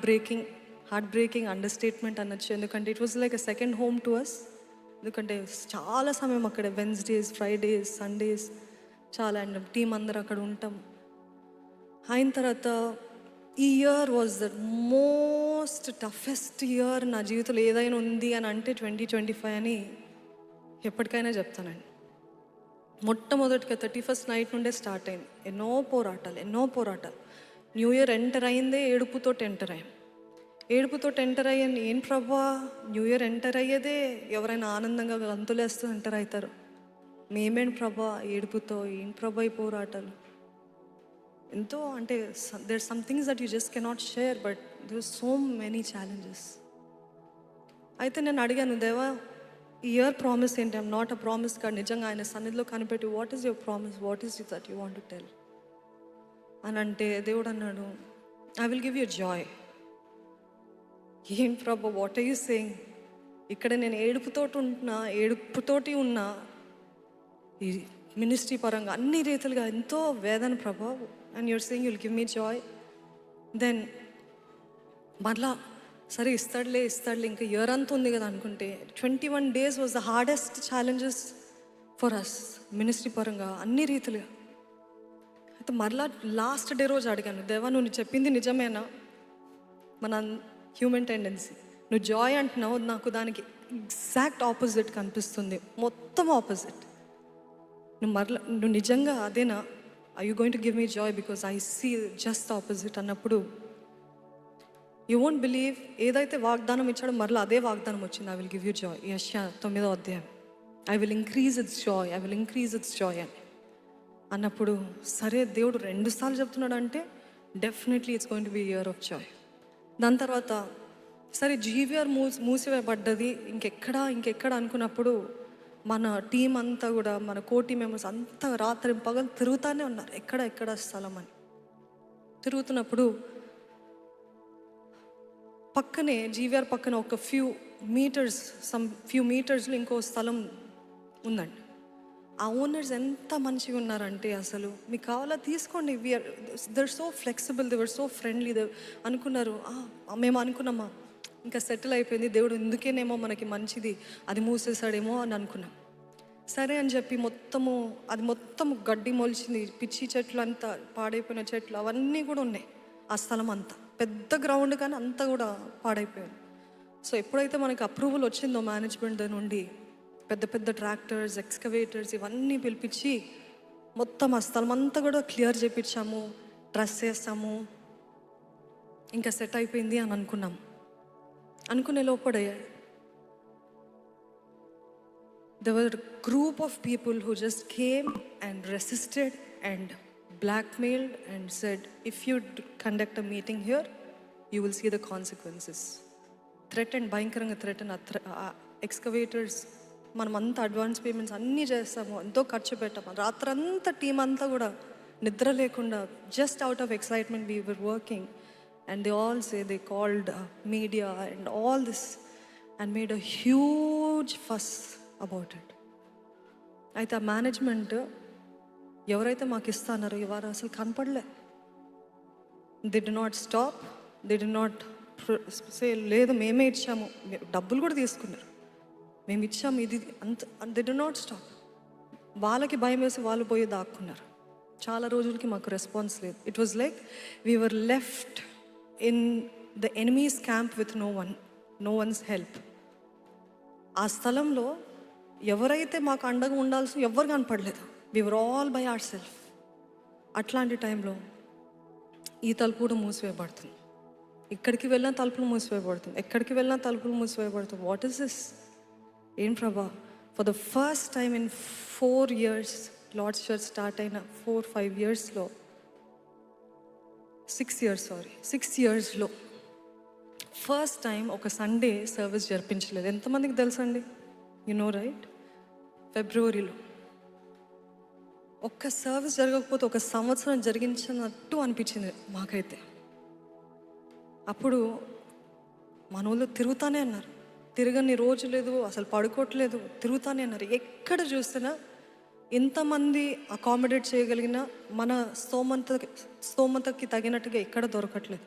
breaking understatement అనొచ్చు. ఎందుకంటే it was like a second home to us. ఎందుకంటే చాలా సమయం అక్కడ వెన్స్డేస్, ఫ్రైడేస్, సండేస్ చాలా అండ్ టీం అందరూ అక్కడ ఉంటాం. అయిన తర్వాత ఈ year was the most toughest year నా జీవితంలో ఏదైనా ఉంది అని అంటే 2025 అని ఎప్పటికైనా చెప్తానండి. మొట్టమొదటిగా 31st నైట్ నుండే స్టార్ట్ అయింది. ఎన్నో పోరాటాలు. న్యూ ఇయర్ ఎంటర్ అయిందే ఏడుపుతో ఎంటర్ అయ్యాను. ఏం ప్రభా, న్యూ ఇయర్ ఎంటర్ అయ్యేదే ఎవరైనా ఆనందంగా గంతులేస్తూ ఎంటర్ అవుతారు, మేమేంటి ప్రభా ఏడుపుతో, ఏం ప్రభా ఈ పోరాటాలు. ఎంతో అంటే there some things that you just cannot share, but there so many challenges. అయితే నేను అడిగాను, దేవా ఈ ఇయర్ ప్రామిస్ ఏంటి? I'm not a promise card. నిజంగా ఆయన సన్నిధిలో కనిపెట్టి what is your promise, what is that you want to tell అని అంటే దేవుడు అన్నాడు, I will give you joy. ఏం ప్రభా, వాట్ ఆర్ యూ సేయింగ్? ఇక్కడ నేను ఏడుపుతోటి ఉన్నా ఈ మినిస్ట్రీ పరంగా అన్ని రీతులుగా ఎంతో వేదన ప్రభా, and your saying you'll give me joy. Then మరలా సరే ఇస్తాడులే ఇంకా ఇయర్ అంతా ఉంది కదా అనుకుంటే 21 days was the hardest challenges for us ministry పరంగా అన్ని రీతిలుగా. అయితే మరలా లాస్ట్ డే రోజు అడిగాను, దేవా నువ్వు చెప్పింది నిజమేనా? మన హ్యూమన్ టెండెన్సీ, నువ్వు జాయ్ అంటున్నావు, నాకు దానికి ఎగ్జాక్ట్ ఆపోజిట్ కనిపిస్తుంది, మొత్తం ఆపోజిట్. నువ్వు నిజంగా అదేనా? I you going to give me joy because I see just opposite అన్నప్పుడు యూ వోంట్ బిలీవ్, ఏదైతే వాగ్దానం ఇచ్చాడో మరలా అదే వాగ్దానం వచ్చింది. I will give you joy. యెషయా 9వ అధ్యాయం, I will increase its joy అని అన్నప్పుడు, సరే దేవుడు 2 సార్లు చెప్తున్నాడు అంటే definitely it's going to be year of joy. దాని తర్వాత సరే జీవీఆర్ మూసివేయబడ్డది, ఇంకెక్కడ అనుకున్నప్పుడు మన టీం అంతా కూడా, మన కోటి మెంబర్స్ అంతా రాత్రి పగలు తిరుగుతూనే ఉన్నారు, ఎక్కడ స్థలం అని తిరుగుతున్నప్పుడు పక్కనే జీవీఆర్ పక్కన ఒక ఫ్యూ మీటర్స్లో ఇంకో స్థలం ఉందండి. ఆ ఓనర్స్ ఎంత మంచిగా ఉన్నారంటే అసలు మీకు కావాలా తీసుకోండి, there so flexible, they were so friendly. అనుకున్నారు, మేము అనుకున్నామా ఇంకా సెటిల్ అయిపోయింది, దేవుడు ఎందుకేనేమో మనకి మంచిది అది మూసేసాడేమో అని అనుకున్నాం. సరే అని చెప్పి మొత్తం గడ్డి మొలిచింది, పిచ్చి చెట్లు అంతా, పాడైపోయిన చెట్లు అవన్నీ కూడా ఉన్నాయి. ఆ స్థలం అంతా పెద్ద గ్రౌండ్ కానీ అంతా కూడా పాడైపోయింది. సో ఎప్పుడైతే మనకి అప్రూవల్ వచ్చిందో మేనేజ్మెంట్ నుండి, పెద్ద ట్రాక్టర్స్, ఎక్స్కవేటర్స్ ఇవన్నీ పిలిపించి మొత్తం ఆ స్థలం అంతా కూడా క్లియర్ చేయించాము, డ్రెస్ చేస్తాము, ఇంకా సెట్ అయిపోయింది అని అనుకునే లోపడే there were a group of people who just came and resisted and blackmailed and said, if you conduct a meeting here, you will see the consequences. భయంకరంగా థ్రెటన్. ఎక్స్కవేటర్స్ మనమంతా advance payments అన్నీ చేస్తాము, ఎంతో ఖర్చు పెట్టాము, రాత్రంతా టీం అంతా కూడా నిద్ర లేకుండా just out of excitement we were working. And they all say they called media and all this and made a huge fuss about it. అయితే ఆ మేనేజ్మెంట్ ఎవరైతే మాకు ఇస్తారో వారు అసలు కనపడలే. They did not stop, they did not say లేదు మేమే ఇచ్చాము, డబ్బులు కూడా తీసుకున్నారు, మేము ఇచ్చాము ఇది అంత. They did not stop. వాళ్ళకి భయం వేసి వాళ్ళు పోయి దాక్కున్నారు. చాలా రోజులకి మాకు రెస్పాన్స్ లేదు. It was like we were left in the enemy's camp with no one's help. ఆ స్థలంలో ఎవరైతే మాకు అండగా ఉండాల్సిన ఎవరు కనపడలేదు. We were all by our self. అట్లాంటి టైంలో ఈ తలుపు కూడా మూసివేయబడుతుంది, ఇక్కడికి వెళ్ళిన తలుపులు మూసివేయబడుతుంది, ఎక్కడికి వెళ్ళిన తలుపులు మూసివేయబడుతుంది. What is this? ఏం ప్రభా? For the first time in 4 years, Lord's church start అయిన 4-5 yearsలో 6 yearsలో ఫస్ట్ టైం ఒక సండే సర్వీస్ జరిపించలేదు. ఎంతమందికి తెలుసండి? You know right? ఫిబ్రవరిలో ఒక్క సర్వీస్ జరగకపోతే ఒక సంవత్సరం జరిగించినట్టు అనిపించింది మాకైతే. అప్పుడు మనోళ్ళు తిరుగుతానే అన్నారు. తిరగని రోజు లేదు, అసలు పడుకోవట్లేదు, తిరుగుతానే అన్నారు. ఎక్కడ చూసినా ఎంతమంది అకామిడేట్ చేయగలిగిన మన స్తోమతకి తగినట్టుగా ఎక్కడ దొరకట్లేదు.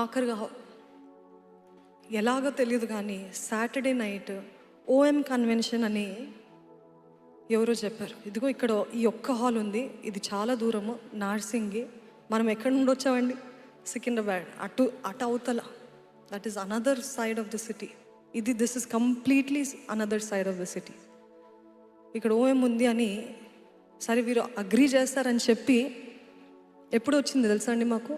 ఆఖరిగా ఎలాగో తెలియదు కానీ సాటర్డే నైట్ ఓఎం కన్వెన్షన్ అని ఎవరో చెప్పారు. ఇదిగో ఇక్కడ ఈ ఒక్క హాల్ ఉంది, ఇది చాలా దూరము, నార్సింగి. మనం ఎక్కడి నుండి వచ్చామండి? సికింద్రాబాద్. అటు అవతల, that is another side of the city. This is completely another side of the city. ఇక్కడ ఓఎం ఉంది అని సరే వీరు అగ్రీ చేస్తారని చెప్పి ఎప్పుడు వచ్చింది తెలుసా అండి మాకు?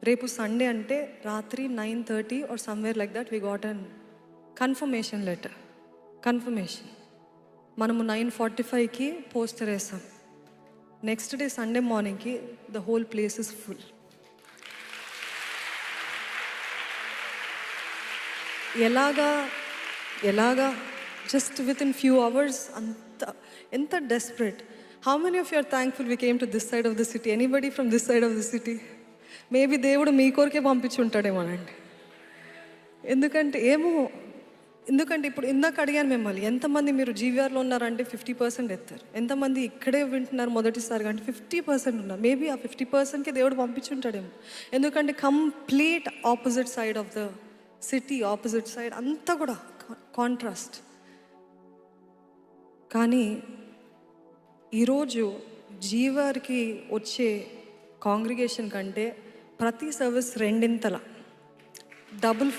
రేపు సండే అంటే రాత్రి 9:30 or somewhere like that we got an confirmation letter. Confirmation మనము 9:45కి పోస్టర్ వేసాం. నెక్స్ట్ డే సండే మార్నింగ్కి the whole place is full. ఎలాగా just within few hours ఎంత desperate. How many of you are thankful we came to this side of the city? Anybody from this side of the city? Maybe దేవుడు మీ కొరకే పంపించి ఉంటాడేమోనండి. ఎందుకంటే ఇప్పుడు ఇందాక అడిగాను మిమ్మల్ని, ఎంతమంది మీరు జీవీఆర్లో ఉన్నారంటే 50% ఎత్తారు. ఎంతమంది ఇక్కడే వింటున్నారు మొదటిసారిగా అంటే 50% ఉన్నారు. మేబీ ఆ 50%కి దేవుడు పంపించుంటాడేమో. ఎందుకంటే complete opposite side of the city, opposite side అంతా కూడా కాంట్రాస్ట్. కానీ ఈరోజు జీవార్కి వచ్చే కాంగ్రిగేషన్ కంటే ప్రతి సర్వీస్ రెండింతల డబుల్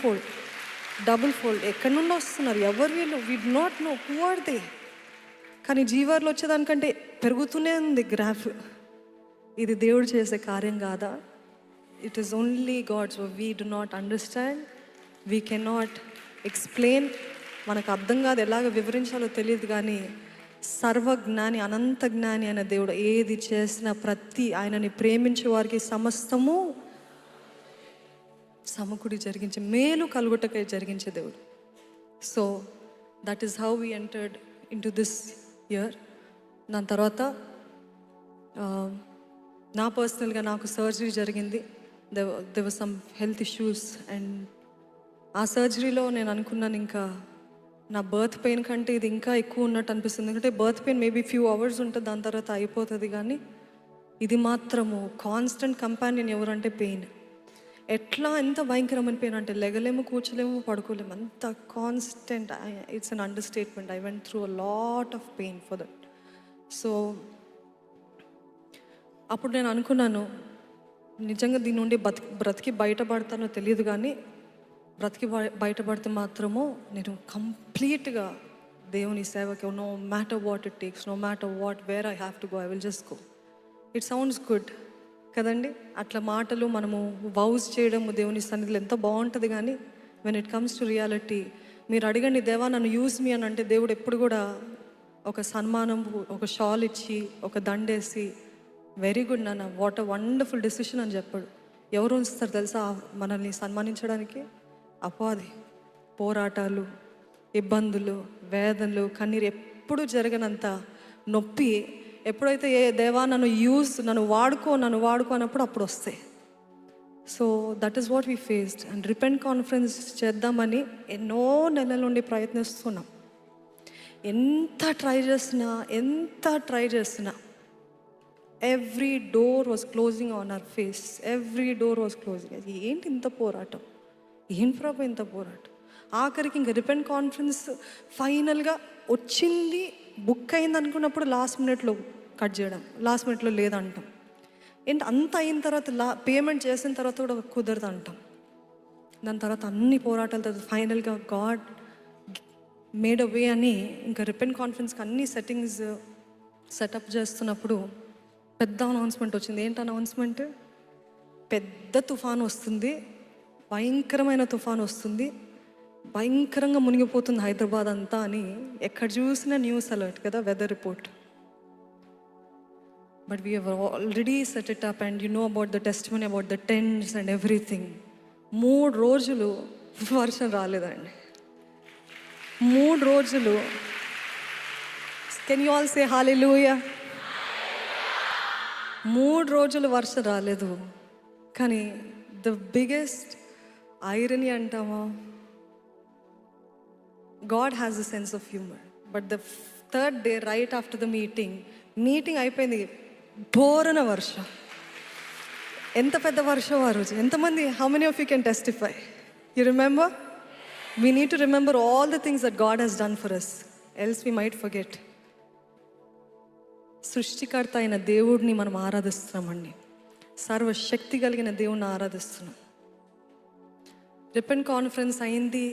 ఫోల్డ్ ఎక్కడి నుండి వస్తున్నారు, ఎవరు వీళ్ళు, we do not know who are they. కానీ జీవార్లో వచ్చేదానికంటే పెరుగుతూనే ఉంది గ్రాఫ్. ఇది దేవుడు చేసే కార్యం కాదా? It is only God's. We do not understand, we cannot explain. మనకు అర్థం కాదు, ఎలాగ వివరించాలో తెలియదు. కానీ సర్వజ్ఞాని, అనంత జ్ఞాని అయిన దేవుడు ఏది చేసినా ఆయనని ప్రేమించే వారికి సమస్తము సమకూడి జరిగించే, మేలు కలుగుటకై జరిగించే దేవుడు. So that is how we entered in to this year. దాని తర్వాత నా పర్సనల్గా నాకు సర్జరీ జరిగింది. దేవర్ సమ్ హెల్త్ ఇష్యూస్. అండ్ ఆ సర్జరీలో నేను అనుకున్నాను, ఇంకా నా బర్త్ పెయిన్ కంటే ఇది ఇంకా ఎక్కువ ఉన్నట్టు అనిపిస్తుంది. ఎందుకంటే birth pain maybe few hours ఉంటుంది, దాని తర్వాత అయిపోతుంది. కానీ ఇది మాత్రము కాన్స్టెంట్ కంపానియన్ ఎవరంటే పెయిన్. ఎంత భయంకరమైన పెయిన్ అంటే లెగలేము, కూర్చోలేము, పడుకోలేము, అంత constant. It's an under statement. I went through a lot of pain for that. So అప్పుడు నేను అనుకున్నాను, నిజంగా దీని నుండి బ్రతికి బయటపడతానో తెలియదు, కానీ బ్రతికి బయటపడితే మాత్రము నేను కంప్లీట్గా దేవుని సేవకి, no matter what it takes, no matter what where I have to go, I will just go. It sounds good కదండి. అట్లా మాటలు మనము వౌస్ చేయడము దేవుని సన్నిధిలో ఎంత బాగుంటుంది. కానీ when it comes to reality, మీరు అడగండి, దేవా నన్ను యూజ్ మీ అని అంటే దేవుడు ఎప్పుడు కూడా ఒక సన్మానం, ఒక షాల్ ఇచ్చి, ఒక దండేసి వెరీ గుడ్ నాన్న, వాట్ అ వండర్ఫుల్ డెసిషన్ అని చెప్పాడు. ఎవరు ఉంచుతారు తెలుసా మనల్ని సన్మానించడానికి? అపాధి, పోరాటాలు, ఇబ్బందులు, వేదనలు, కన్నీరు ఎప్పుడు జరగనంత నొప్పి ఎప్పుడైతే దేవా నన్ను వాడుకో అన్నప్పుడు అప్పుడు వస్తాయి. So that is what we faced. And repent conference చేద్దామని ఎన్నో నెలల నుండి ప్రయత్నిస్తున్నాం. ఎంత ట్రై చేసినా every door was closing on hour face. Every door was closing. ఏంటి ఇంత పోరాటం, ఏం ప్రభు ఇంత పోరాటం. ఆఖరికి ఇంకా రిపెంట్ కాన్ఫరెన్స్ ఫైనల్గా వచ్చింది, బుక్ అయింది అనుకున్నప్పుడు లాస్ట్ మినిట్లో కట్ చేయడం, లాస్ట్ మినిట్లో లేదంటాం. ఏంటి అంత అయిన తర్వాత పేమెంట్ చేసిన తర్వాత కూడా కుదరదు అంటాం. దాని తర్వాత అన్ని పోరాటాల తర్వాత ఫైనల్గా గాడ్ మేడ్ అ వే అని ఇంకా రిపెంట్ కాన్ఫరెన్స్కి అన్ని సెట్టింగ్స్ సెటప్ చేస్తున్నప్పుడు పెద్ద అనౌన్స్మెంట్ వచ్చింది. ఏంటి అనౌన్స్మెంట్? పెద్ద తుఫాను వస్తుంది, భయంకరమైన తుఫాను వస్తుంది, భయంకరంగా మునిగిపోతుంది హైదరాబాద్ అంతా అని ఎక్కడ చూసినా న్యూస్ అలర్ట్ కదా, weather report. But we have already set it up and you know about the testimony, about the tents and everything. 3 రోజులు వర్షం రాలేదండి. 3 రోజులు. Can you all say hallelujah? 3 రోజులు వర్షం రాలేదు. కానీ ద బిగ్గెస్ట్ ఐరనీ అంటామా, God has a sense of humour. But the third day right after the meeting అయిపోయింది, బోరన వర్షం. ఎంత పెద్ద వర్షం ఆ రోజు! ఎంతమంది, how many of you can testify? You remember? We need to remember all the things that God has done for us, else we might forget. సృష్టికర్త అయిన దేవుడిని మనం ఆరాధిస్తున్నామండి, సర్వశక్తి కలిగిన దేవుణ్ణి ఆరాధిస్తున్నాం. రిపెంట్ కాన్ఫరెన్స్ అయింది,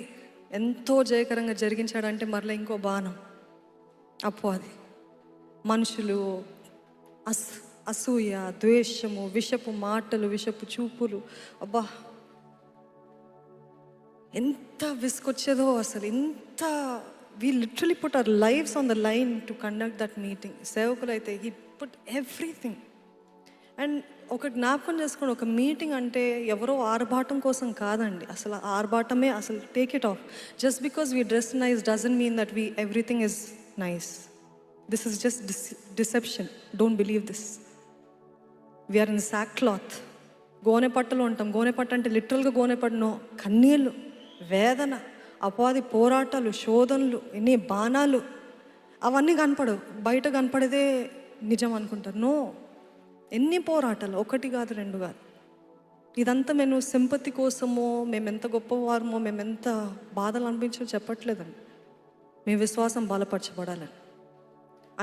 ఎంతో జయకరంగా జరిగించాడంటే మరలా ఇంకో బాణం అపవాది. మనుషులు అసూయ, ద్వేషము, విషపు మాటలు, విషపు చూపులు, అబ్బా ఎంత విసుకొచ్చేదో అసలు. ఎంత we literally put our lives on the line to conduct that meeting. సేవకులు అయితే he put everything. అండ్ ఒక జ్ఞాపకం చేసుకోండి, ఒక మీటింగ్ అంటే ఎవరో ఆర్భాటం కోసం కాదండి. అసలు ఆర్భాటమే అసలు take it off. Just because we dress nice doesn't mean that we everything is nice. This is just deception. Don't believe this. We are in sackcloth. గోనె పట్టలో ఉంటాం. గోనె పట్ట అంటే లిటరల్గా గోనె పట్టను, కన్నీళ్ళు, వేదన, అపవాది పోరాటాలు, శోధనలు, ఎన్ని బాణాలు, అవన్నీ కనపడవు. బయట కనపడేదే నిజం అనుకుంటారు. నో, ఎన్ని పోరాటాలు, ఒకటి కాదు, రెండు కాదు. ఇదంతా మేము సింపతి కోసమో, మేమెంత గొప్పవారమో, మేమెంత బాధలు అనిపించో చెప్పట్లేదండి. మీ విశ్వాసం బలపరచబడాలని.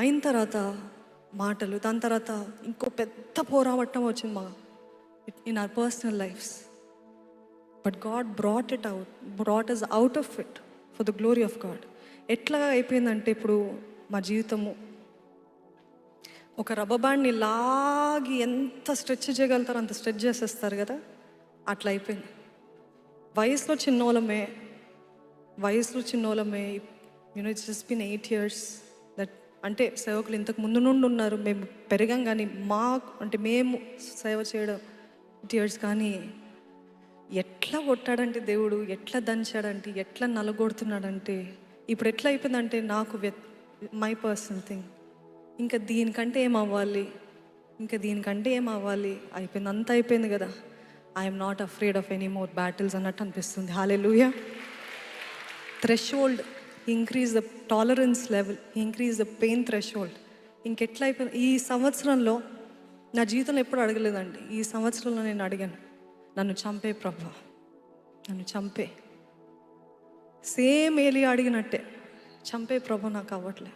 అయిన తర్వాత మాటలు, దాని తర్వాత ఇంకో పెద్ద పోరాటం వచ్చింది మా in our personal lives. But God brought us out of it for the glory of God. ఎట్లా అయిపోయిందంటే ఇప్పుడు మా జీవితము ఒక రబ్బర్ బ్యాండ్ని లాగి ఎంత స్ట్రెచ్ చేయగలుగుతారో అంత స్ట్రెచ్ చేసేస్తారు కదా, అట్లా అయిపోయింది. వయసులో చిన్నోళ్ళమే it's just been 8 years that. అంటే సేవకులు ఇంతకు ముందు నుండి ఉన్నారు, మేము పెరిగాం, కానీ మేము సేవ చేయడం 8 years. కానీ ఎట్లా కొట్టాడంటే దేవుడు, ఎట్లా దంచాడంటే, ఎట్లా నలగొడుతున్నాడంటే, ఇప్పుడు ఎట్లా అయిపోయిందంటే నాకు మై పర్సనల్ థింగ్, ఇంకా దీనికంటే ఏం అవ్వాలి అయిపోయింది, అంతా అయిపోయింది కదా. I'm not afraid of any more battles అన్నట్టు అనిపిస్తుంది. Hallelujah. Threshold increase the tolerance level, increase the pain threshold. ఇంకెట్లా అయిపోయింది. ఈ సంవత్సరంలో నా జీవితంలో ఎప్పుడు అడగలేదండి, ఈ సంవత్సరంలో నేను అడిగాను, నన్ను చంపే ప్రభా, నన్ను చంపే. సేమ్ ఏలియా అడిగినట్టే, చంపే ప్రభా, నాకు అవ్వట్లే.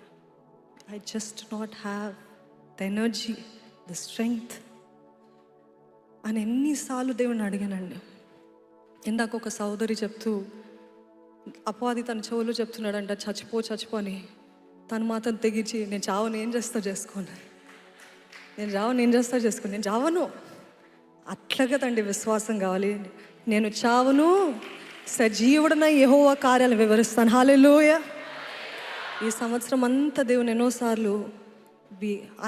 I just not have the energy, the strength అని ఎన్నిసార్లు దేవుని అడిగానండి. ఇందాక ఒక సోదరి చెప్తూ, అపవాది తన చెవులు చెప్తున్నాడంట, చచ్చిపో అని. తను మాత్రం తెగించి, నేను చావను, ఏం చేస్తా చేసుకోను, నేను చావను. అట్లా కదండి విశ్వాసం కావాలి. నేను చావను, సజీవుడనై యెహోవా కార్యాలు వివరిస్తాను. హల్లెలూయా. ఈ సంవత్సరం అంతా దేవుని ఎన్నోసార్లు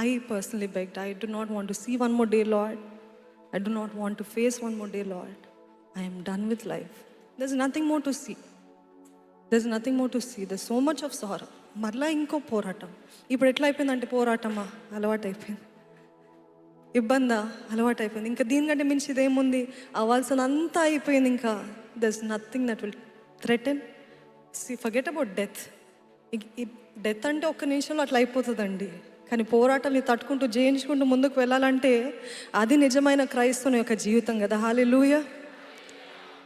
I personally begged, I do not want to see one more day, Lord. I do not want to face one more day, Lord. I am done with life. There's nothing more to see. There's so much of sorrow. మరలా ఇంకో పోరాటం. ఇప్పుడు ఎట్లా అయిపోయిందంటే, పోరాటమా అలవాటు అయిపోయింది, ఇబ్బందా అలవాటు అయిపోయింది. ఇంకా దీనికంటే మించి ఇదేముంది, అవ్వాల్సినంతా అయిపోయింది. ఇంకా there's nothing that will threaten. Forget about death. Death అంటే ఒక్క నిమిషంలో అట్లా అయిపోతుందండి. కానీ పోరాటాన్ని తట్టుకుంటూ జయించుకుంటూ ముందుకు వెళ్ళాలంటే అది నిజమైన క్రైస్తవుని యొక్క జీవితం కదా. హల్లెలూయా.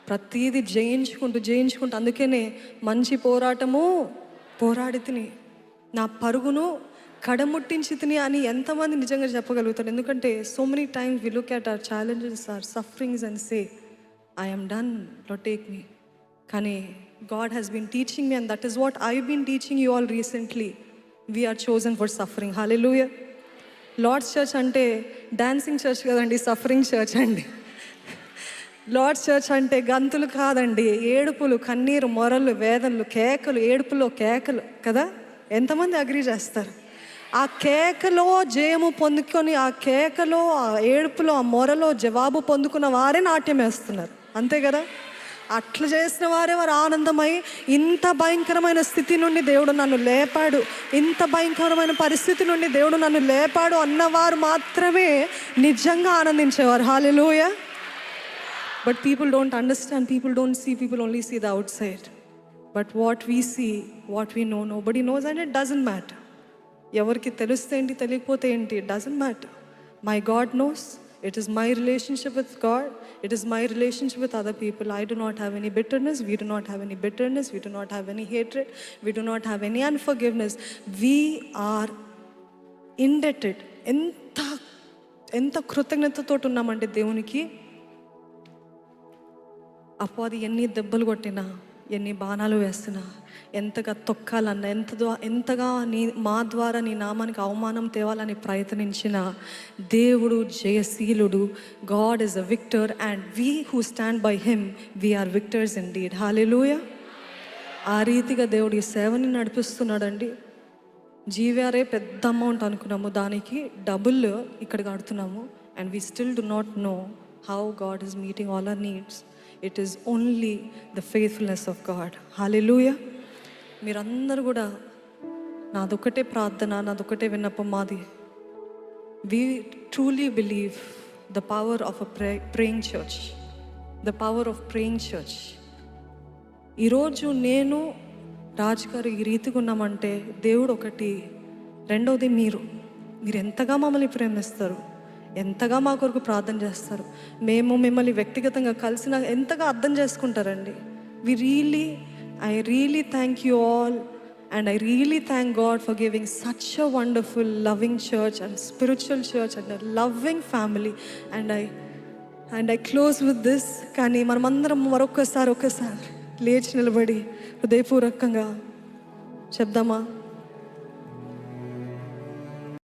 ప్రతీది జయించుకుంటూ అందుకనే మంచి పోరాటము పోరాడి తిని, నా పరుగును కడముట్టించి తిని అని ఎంతమంది నిజంగా చెప్పగలుగుతారు? ఎందుకంటే so many times we look at our challenges, our sufferings and say, I am done, Lord take me. కానీ God has been teaching me, and that is what I've been teaching you all recently. We are chosen for suffering. Hallelujah. Lord's Church అంటే dancing church కదండి, suffering church అండి. Lord's church అంటే గంతులు కాదండి, ఏడుపులు, కన్నీరు, మొరలు, వేదనలు, కేకలు, ఏడుపులో కేకలు కదా. ఎంతమంది అగ్రీ చేస్తారు? ఆ కేకలో జయము పొందుకొని, ఆ కేకలో, ఆ ఏడుపులో, ఆ మొరలో జవాబు పొందుకున్న వారే నాట్యం వేస్తున్నారు, అంతే కదా. అట్లా చేసిన వారే వారు ఆనందమై, ఇంత భయంకరమైన స్థితి నుండి దేవుడు నన్ను లేపాడు, ఇంత భయంకరమైన పరిస్థితి నుండి దేవుడు నన్ను లేపాడు అన్నవారు మాత్రమే నిజంగా ఆనందించేవారు. హల్లెలూయా. But people don't understand, people don't see, people only see the outside. But what we see, what we know, nobody knows, and it doesn't matter. ఎవరికి తెలుస్తే ఏంటి, తెలియకపోతే ఏంటి, it doesn't matter. My God knows. It is my relationship with God. It is my relationship with other people. I do not have any bitterness. We do not have any bitterness. We do not have any hatred. We do not have any unforgiveness. We are indebted. ఎంత కృతజ్ఞతతో ఉన్నామంటే దేవునికి, అపవాది ఎన్ని దెబ్బలు కొట్టినా, ఎన్ని బాణాలు వేస్తున్నా, ఎంతగా తొక్కాలన్నా, ఎంతగా మా ద్వారా నీ నామానికి అవమానం తేవాలని ప్రయత్నించిన దేవుడు జయశీలుడు. God is a victor and we who stand by him, we are victors indeed. Hallelujah. ఆ రీతిగా దేవుడు ఈ సేవని నడిపిస్తున్నాడండి. జీవీఆర్ఏ పెద్ద అమౌంట్ అనుకున్నాము, దానికి డబుల్ ఇక్కడ కడుతున్నాము. And we still do not know how God is meeting all our needs. It is only the faithfulness of God. Hallelujah. మీరందరూ కూడా నాదొక్కటే ప్రార్థన, నాదొక్కటే విన్నపం మాది. We truly believe the power of a praying church. The power of praying church. ఈరోజు నేను రాజు గారు ఈ రీతిగా ఉన్నామంటే దేవుడు ఒకటి, రెండవది మీరు ఎంతగా మమ్మల్ని ప్రేమిస్తారు, ఎంతగా మా కొరకు ప్రార్థన చేస్తారు, మేము మిమ్మల్ని వ్యక్తిగతంగా కలిసిన ఎంతగా అర్థం చేసుకుంటారండి. I really thank you all, and I really thank God for giving such a wonderful, loving church and spiritual church and a loving family. And I close with this. కానీ మనమందరం ఒక్కసారి లేచి నిలబడి హృదయపూర్వకంగా చెప్దామా?